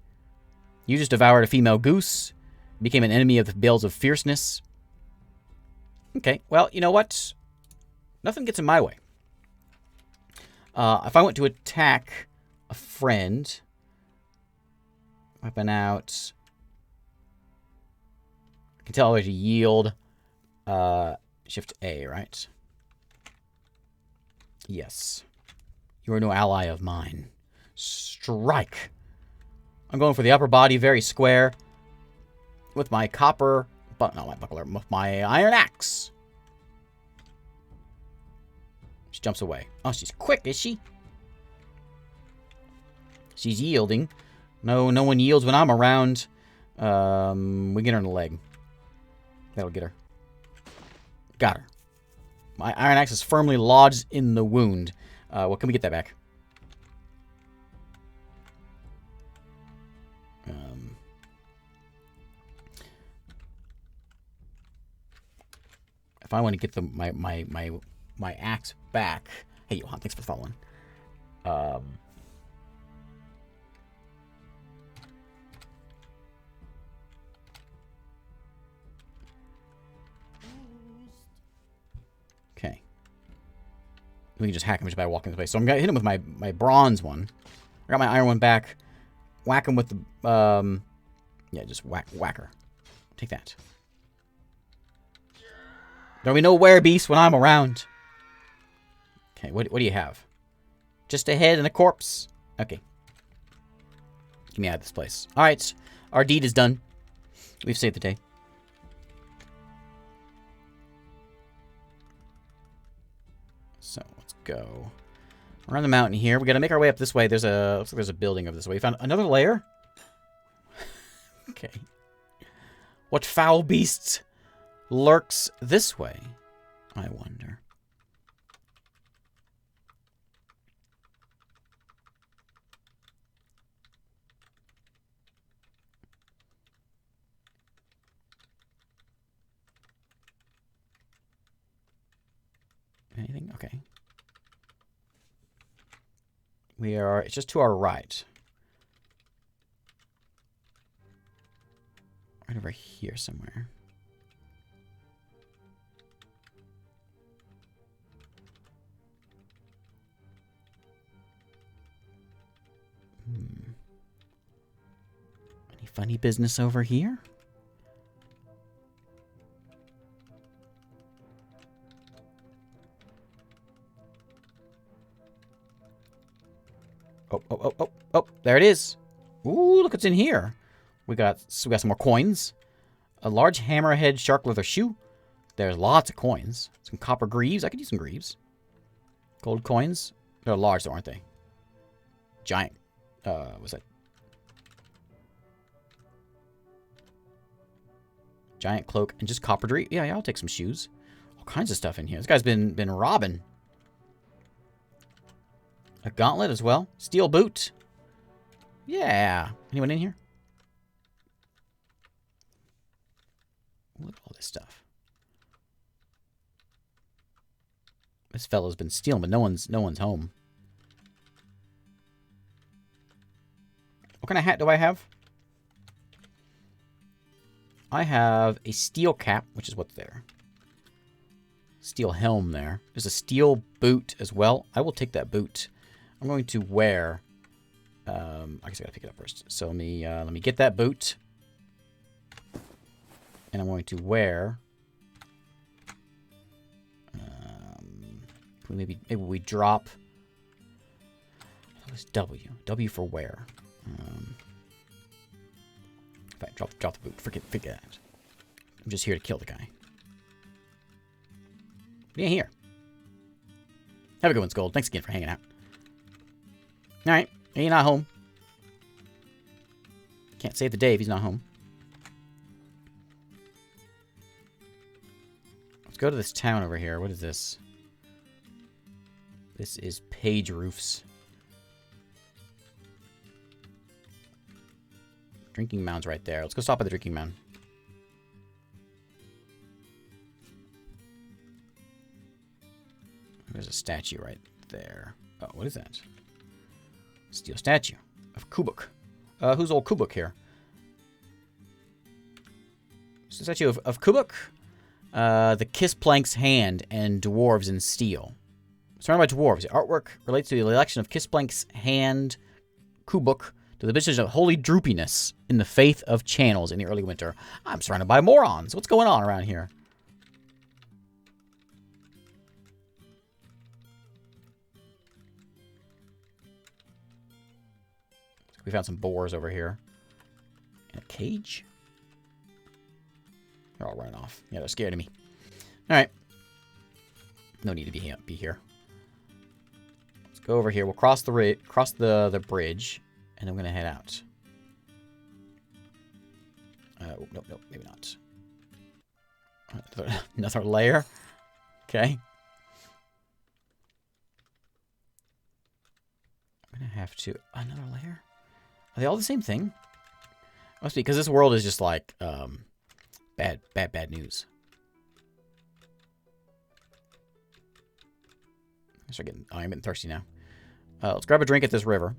[SPEAKER 1] You just devoured a female goose, became an enemy of the Bells of Fierceness. Okay, well, you know what? Nothing gets in my way. If I went to attack a friend, weapon out, I can tell where to yield. Shift A, right? Yes. You are no ally of mine. Strike. I'm going for the upper body, very square, with my copper, but not my buckler, with my iron axe. She jumps away. Oh, she's quick, is she? She's yielding. No one yields when I'm around. We get her in the leg. That'll get her. Got her. My iron axe is firmly lodged in the wound. Well, can we get that back? If I want to get my axe back. Hey, Johan, thanks for following. Okay. We can just hack him just by walking this way. So I'm gonna hit him with my bronze one. I got my iron one back. Whack him with the yeah, just whack her. Take that. There'll be no werebeast when I'm around. Okay, what do you have? Just a head and a corpse. Okay. Get me out of this place. Alright. Our deed is done. We've saved the day. So, let's go around the mountain here. We gotta make our way up this way. Looks like there's a building over this way. We found another lair? Okay. What foul beast lurks this way, I wonder. Anything? Okay. It's just to our right. Right over here somewhere. funny business over here? Oh, there it is. Ooh, look what's in here. We got some more coins. A large hammerhead shark leather shoe. There's lots of coins. Some copper greaves. I could use some greaves. Gold coins. They're large though, aren't they? Giant. What's that? Giant cloak and just copper greaves. Yeah, I'll take some shoes. All kinds of stuff in here. This guy's been robbing. A gauntlet as well. Steel boot. Yeah. Anyone in here? Look at all this stuff. This fella's been stealing, but no one's home. What kind of hat do I have? I have a steel cap, which is what's there. Steel helm there. There's a steel boot as well. I will take that boot. I'm going to wear... I guess I gotta pick it up first. So let me get that boot. And I'm going to wear... maybe we drop... That was W. W for wear. In fact, drop the boot. Forget that. I'm just here to kill the guy. Yeah, here. Have a good one, Scold. Thanks again for hanging out. Alright. He's not home. Can't save the day if he's not home. Let's go to this town over here. What is this? This is Page Roofs. Drinking mound's right there. Let's go stop at the drinking mound. There's a statue right there. Oh, what is that? Steel statue of Kubuk. Who's old Kubuk here? It's the statue of Kubuk. The Kiss Plank's hand and dwarves in steel. Surrounded by dwarves. The artwork relates to the election of Kiss Plank's hand, Kubuk, to the position of holy droopiness in the faith of channels in the early winter. I'm surrounded by morons. What's going on around here? We found some boars over here. In a cage? They're all running off. Yeah, they're scared of me. Alright. No need to be here. Let's go over here. We'll cross the bridge. And then we're going to head out. Nope, maybe not. Another layer. Okay. I'm going to have to... Another layer? Are they all the same thing? Must be, because this world is just like, bad news. I'm getting thirsty now. Let's grab a drink at this river.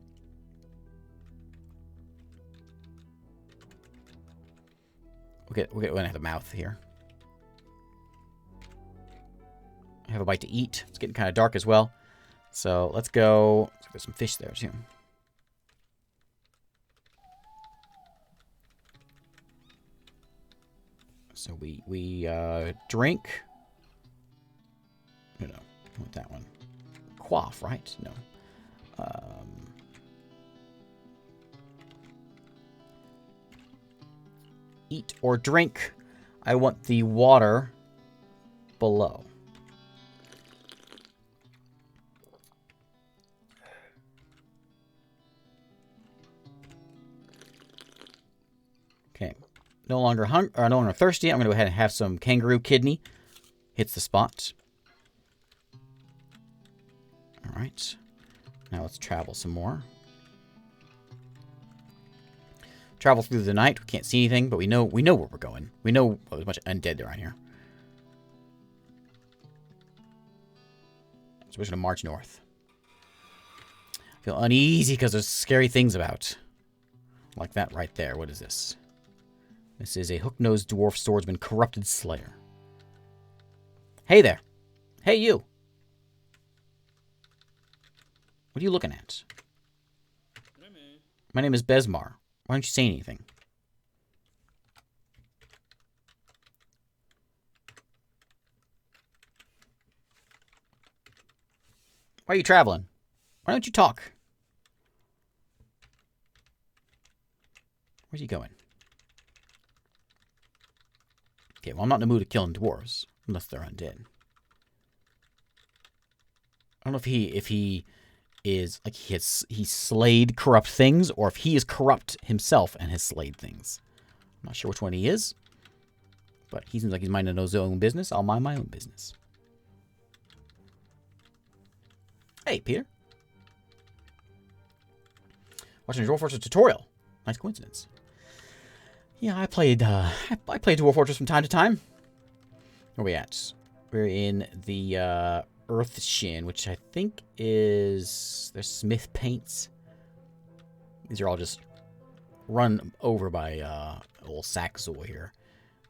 [SPEAKER 1] We're gonna have a mouth here. I have a bite to eat. It's getting kind of dark as well. So let's go. There's some fish there too. So we drink. No, I want that one. Quaff, right? No. Eat or drink. I want the water below. Okay. No longer thirsty. I'm going to go ahead and have some kangaroo kidney. Hits the spot. All right. Now let's travel some more. Travel through the night. We can't see anything, but we know where we're going. We know there's a bunch of undead around here. So we're just going to march north. I feel uneasy because there's scary things about. Like that right there. What is this? This is a hook-nosed dwarf swordsman, corrupted slayer. Hey there. Hey, you. What are you looking at? My name is Besmar. Why don't you say anything? Why are you traveling? Why don't you talk? Where's he going? Okay, well, I'm not in the mood of killing dwarves. Unless they're undead. I don't know if he is, like, he slayed corrupt things, or if he is corrupt himself and has slayed things. I'm not sure which one he is. But he seems like he's minding his own business. I'll mind my own business. Hey, Peter. Watching a Dwarf Fortress tutorial. Nice coincidence. Yeah, I played Dwarf Fortress from time to time. Where are we at? We're in the Earth Shin, which I think is... There's Smith Paints. These are all just run over by old Saxor here.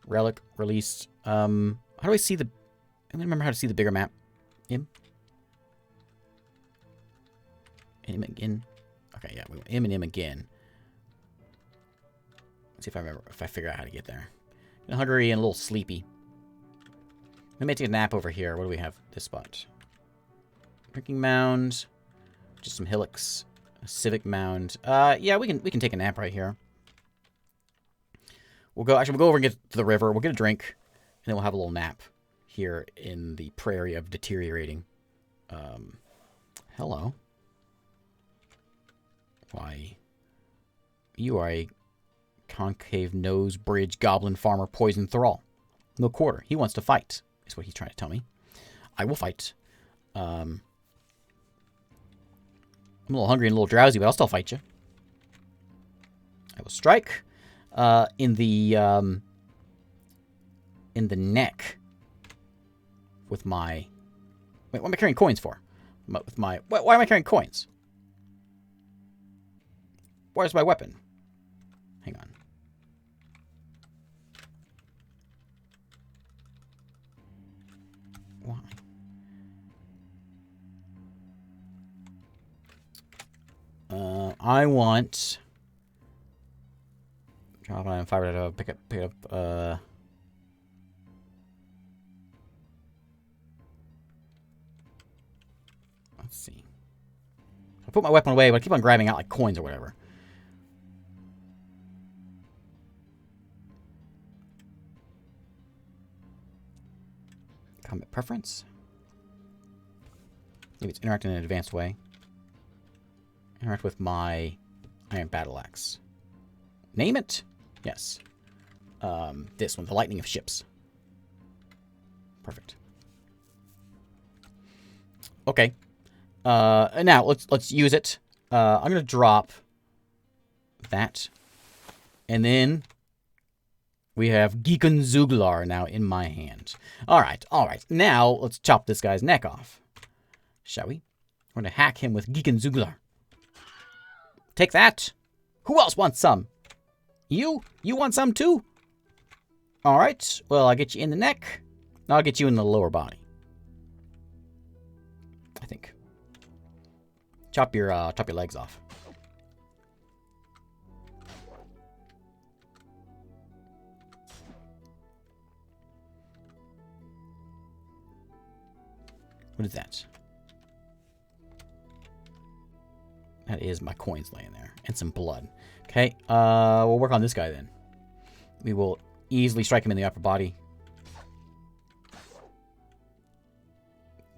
[SPEAKER 1] Relic released. How do I see the... I don't remember how to see the bigger map. Him. Him again. Okay, yeah, we went him and him again. Let's see if I remember, if I figure out how to get there. I'm hungry and a little sleepy. Let me take a nap over here. What do we have? This spot. Drinking mound. Just some hillocks. A civic mound. Yeah, we can take a nap right here. We'll go over and get to the river. We'll get a drink, and then we'll have a little nap here in the prairie of deteriorating. Hello. Why? You are a concave nose bridge goblin farmer poison thrall. No quarter. He wants to fight, is what he's trying to tell me. I will fight. I'm a little hungry and a little drowsy, but I'll still fight you. I will strike. In the neck with my... Wait, what am I carrying coins for? With my... Why am I carrying coins? Where's my weapon? Hang on. Why? I want... Drop on fiber to pick up, let's see. I put my weapon away, but I keep on grabbing out, like, coins or whatever. Combat preference. Maybe it's interact in an advanced way. Interact with my iron battle axe. Name it? Yes. This one, the lightning of ships. Perfect. Okay. Now let's use it. I'm gonna drop that, and then we have Geekon Zuglar now in my hand. All right. Now let's chop this guy's neck off, shall we? We're gonna hack him with Geekon Zuglar. Take that. Who else wants some? You? You want some too? All right. Well, I'll get you in the neck. I'll get you in the lower body. I think. Chop your legs off. What is that? That is my coins laying there. And some blood. Okay, we'll work on this guy then. We will easily strike him in the upper body.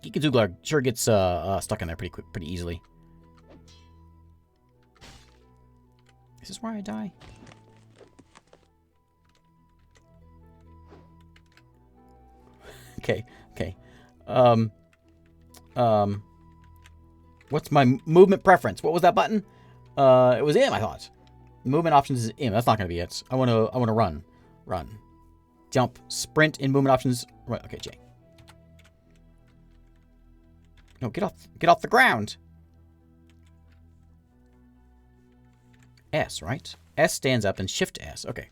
[SPEAKER 1] Geekon Zuglar sure gets stuck in there pretty easily. Is this where I die? Okay. What's my movement preference? What was that button? It was M, I thought. Movement options is M. That's not gonna be it. I wanna run. Jump, sprint in movement options. Right, okay, J. No, get off the ground. S, right? S stands up and shift S. Okay.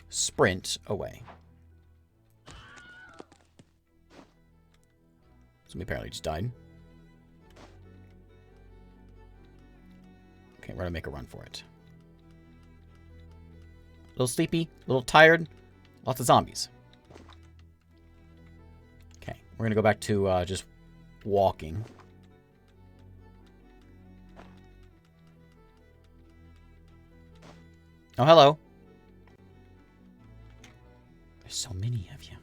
[SPEAKER 1] Sprint away. Somebody apparently just died. Okay, we're gonna make a run for it. A little sleepy, a little tired, lots of zombies. Okay, we're gonna go back to just walking. Oh, hello. There's so many of you.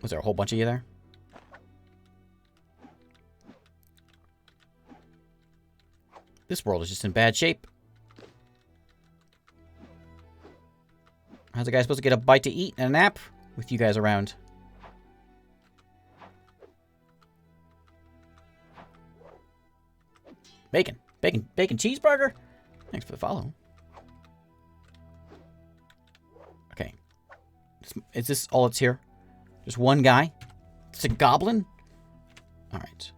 [SPEAKER 1] Was there a whole bunch of you there? This world is just in bad shape. How's a guy supposed to get a bite to eat and a nap with you guys around? Bacon. Bacon. Bacon cheeseburger? Thanks for the follow. Okay. Is this all that's here? Just one guy? It's a goblin? Alright.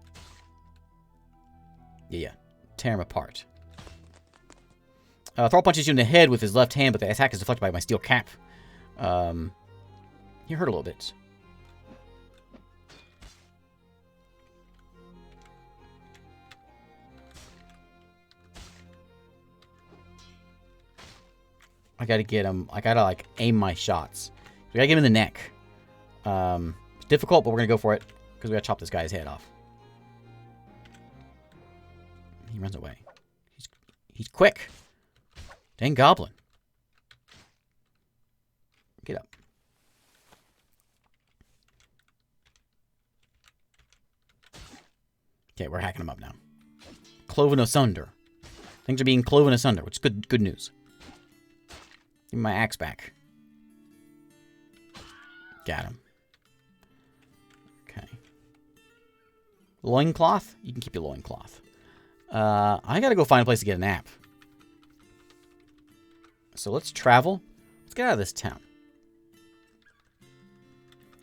[SPEAKER 1] Yeah. Tear him apart. Thrall punches you in the head with his left hand, but the attack is deflected by my steel cap. You hurt a little bit. I gotta get him. I gotta, like, aim my shots. We gotta get him in the neck. It's difficult, but we're gonna go for it. Because we gotta chop this guy's head off. He runs away. He's quick. Dang goblin. Get up. Okay, we're hacking him up now. Cloven asunder. Things are being cloven asunder, which is good news. Give me my axe back. Got him. Okay. Loincloth? You can keep your loincloth. I gotta go find a place to get a nap. So let's travel. Let's get out of this town.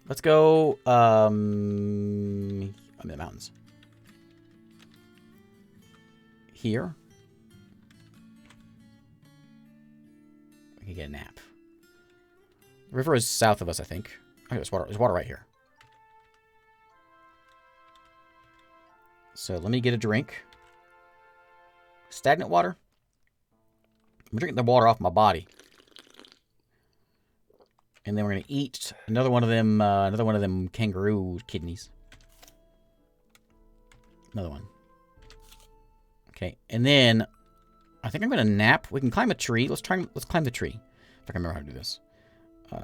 [SPEAKER 1] Let's go, I'm in the mountains. Here. We can get a nap. The river is south of us, I think. Okay, there's water. There's water right here. So let me get a drink. Stagnant water. I'm drinking the water off my body. And then we're gonna eat another one of them kangaroo kidneys. Another one. Okay, and then I think I'm gonna nap. We can climb a tree. Let's climb the tree. If I can remember how to do this. I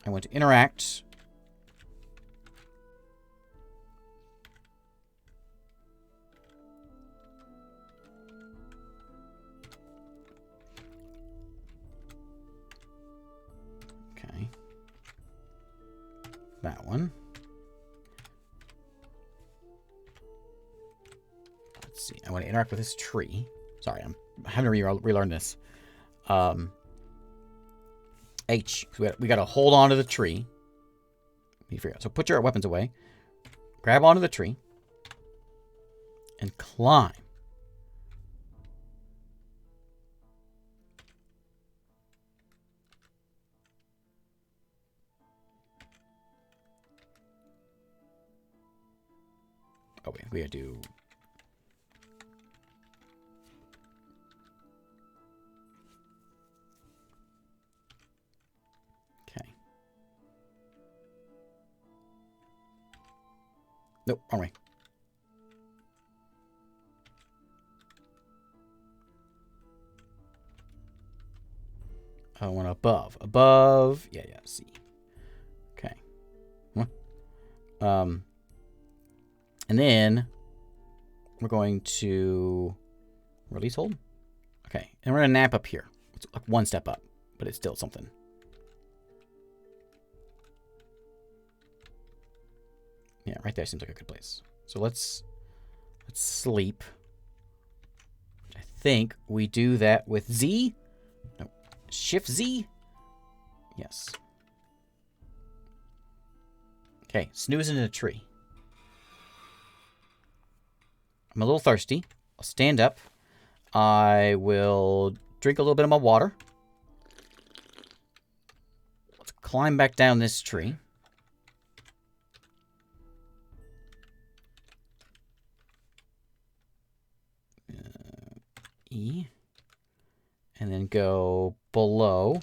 [SPEAKER 1] want to interact. Okay. That one. Let's see. I want to interact with this tree. Sorry, I'm having to relearn this. H. We got to hold on to the tree. So put your weapons away. Grab onto the tree. And climb. Oh, wait. We gotta do... Nope, wrong way. I want above. Above. Yeah, see. Okay. And then we're going to release hold. Okay. And we're going to nap up here. It's like one step up, but it's still something. Yeah, right there seems like a good place. So let's sleep. I think we do that with Z. No, Shift Z. Yes. Okay, snooze into the tree. I'm a little thirsty. I'll stand up. I will drink a little bit of my water. Let's climb back down this tree. E. And then go below.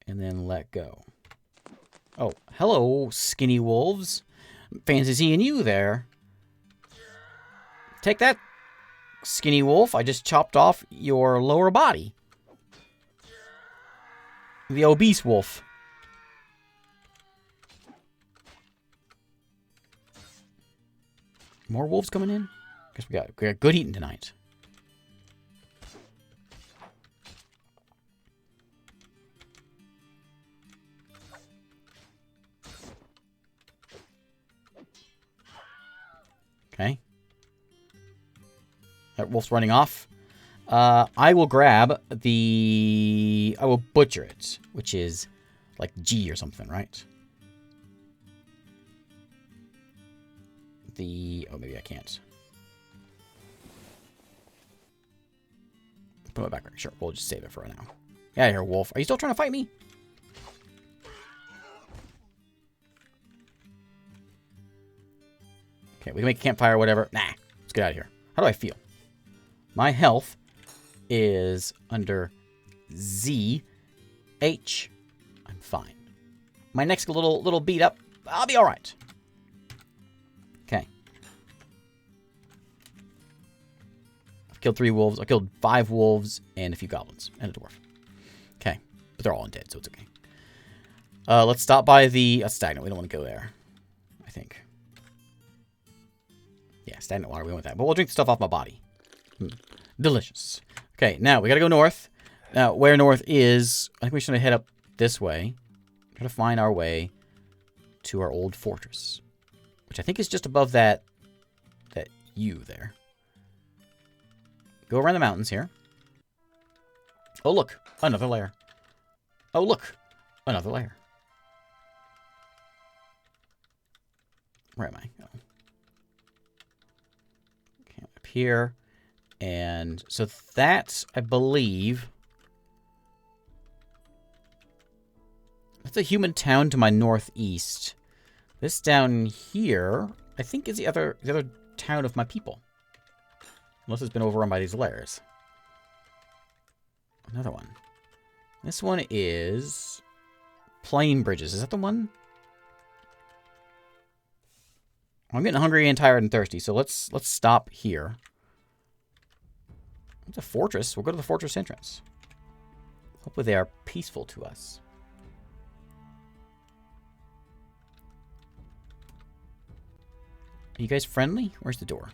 [SPEAKER 1] And then let go. Oh, hello, skinny wolves. Fancy seeing you there. Take that, skinny wolf. I just chopped off your lower body. The obese wolf. More wolves coming in? Guess we got good eating tonight. Okay. That wolf's running off. I will grab the... I will butcher it, which is like G or something, right? Oh, maybe I can't. Put it back. Sure, we'll just save it for now. Get out of here, wolf. Are you still trying to fight me? Okay, we can make a campfire or whatever. Nah, let's get out of here. How do I feel? My health is under Z, H. I'm fine. My neck's a little beat up. I'll be all right. Okay. I've killed 3 wolves. I killed 5 wolves and a few goblins and a dwarf. Okay, but they're all undead, so it's okay. Let's stop by the stagnant. We don't want to go there, I think. Yeah, stagnant water. We want that, but we'll drink the stuff off my body. Delicious. Okay, now we gotta go north. Now, where north is, I think we should head up this way. Try to find our way to our old fortress, which I think is just above that U there. Go around the mountains here. Oh, look, another lair. Oh, look, another lair. Where am I? Oh. Okay, up here. And so that, I believe, that's a human town to my northeast. This down here, I think, is the other town of my people. Unless it's been overrun by these lairs. Another one. This one is Plain Bridges. Is that the one? I'm getting hungry and tired and thirsty, so let's stop here. It's a fortress. We'll go to the fortress entrance. Hopefully they are peaceful to us. Are you guys friendly? Where's the door?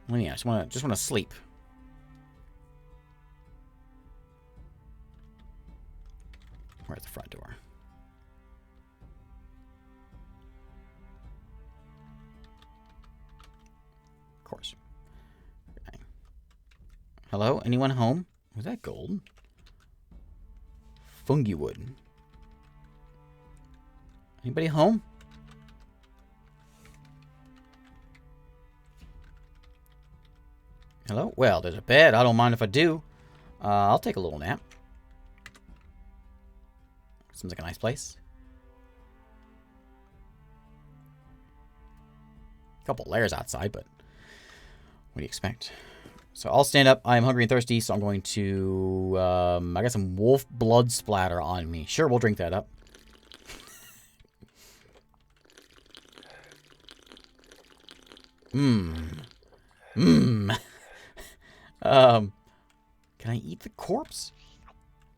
[SPEAKER 1] Well, yeah, I just want to sleep. Where's the front door? Of course. Okay. Hello? Anyone home? Was that gold? Fungi wood. Anybody home? Hello? Well, there's a bed. I don't mind if I do. I'll take a little nap. Seems like a nice place. A couple layers outside, but what do you expect? So I'll stand up. I am hungry and thirsty, so I'm going to... I got some wolf blood splatter on me. Sure, we'll drink that up. Can I eat the corpse?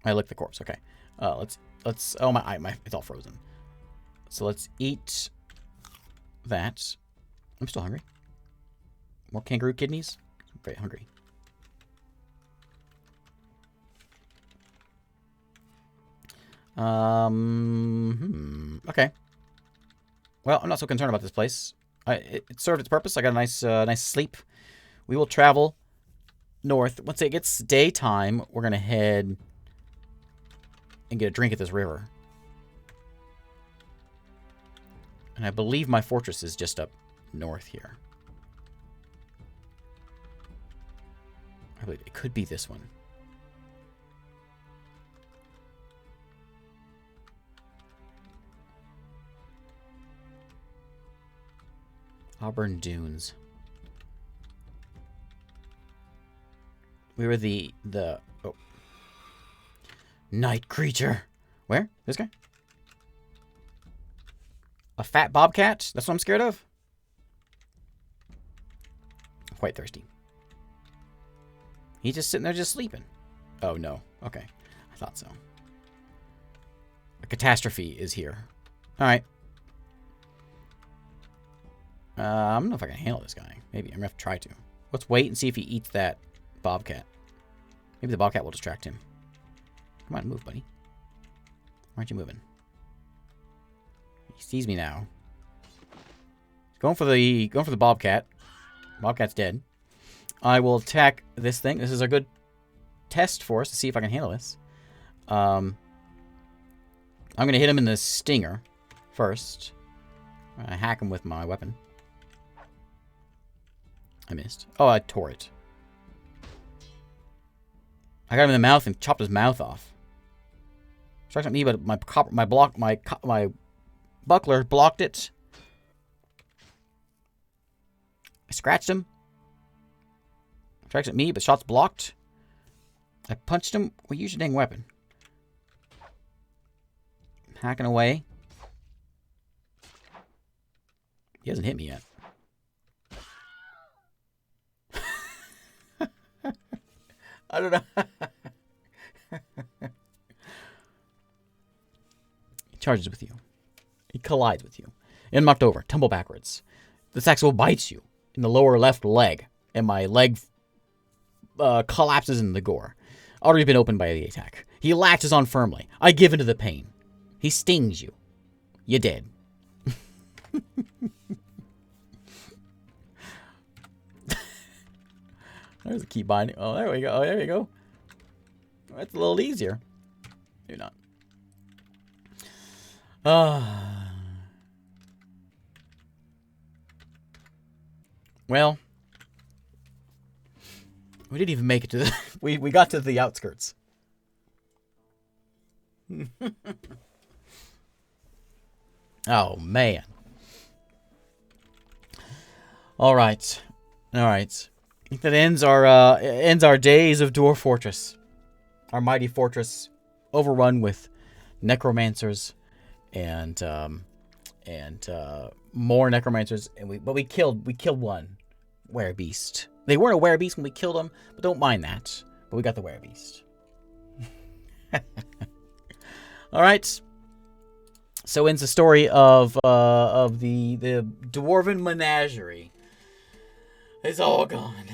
[SPEAKER 1] I lick the corpse. Okay. Let's. Oh my! It's all frozen. So let's eat that. I'm still hungry. More kangaroo kidneys. I'm very hungry. Okay. Well, I'm not so concerned about this place. It served its purpose. I got a nice sleep. We will travel north. Once it gets daytime, we're gonna head and get a drink at this river. And I believe my fortress is just up north here. I believe it could be this one. Auburn Dunes. We were the oh. Night creature. Where? This guy? A fat bobcat? That's what I'm scared of? I'm quite thirsty. He's just sitting there just sleeping. Oh, no. Okay. I thought so. A catastrophe is here. Alright. I don't know if I can handle this guy. Maybe. I'm going to have to try to. Let's wait and see if he eats that bobcat. Maybe the bobcat will distract him. Come on, move, buddy. Why aren't you moving? He sees me now. He's going for the bobcat. Bobcat's dead. I will attack this thing. This is a good test for us to see if I can handle this. I'm going to hit him in the stinger first. I hack him with my weapon. I missed. Oh, I tore it. I got him in the mouth and chopped his mouth off. Strikes at me, but my buckler blocked it. I scratched him. Strikes at me, but shot's blocked. I punched him. Well, use your dang weapon. Hacking away. He hasn't hit me yet. I don't know. He charges with you. He collides with you. And knocked over. Tumble backwards. This axle bites you in the lower left leg. And my leg collapses in the gore. Already been opened by the attack. He latches on firmly. I give into the pain. He stings you. You're dead. There's a key binding. Oh, there we go. Oh, there we go. That's a little easier. Maybe not. Well, we didn't even make it to the... we got to the outskirts. Oh, man. All right. All right. I think that ends our days of Dwarf Fortress. Our mighty fortress overrun with necromancers and more necromancers, and we killed one werebeast. They weren't a werebeast when we killed them, but don't mind that. But we got the werebeast. All right. So ends the story of the dwarven menagerie. It's all gone.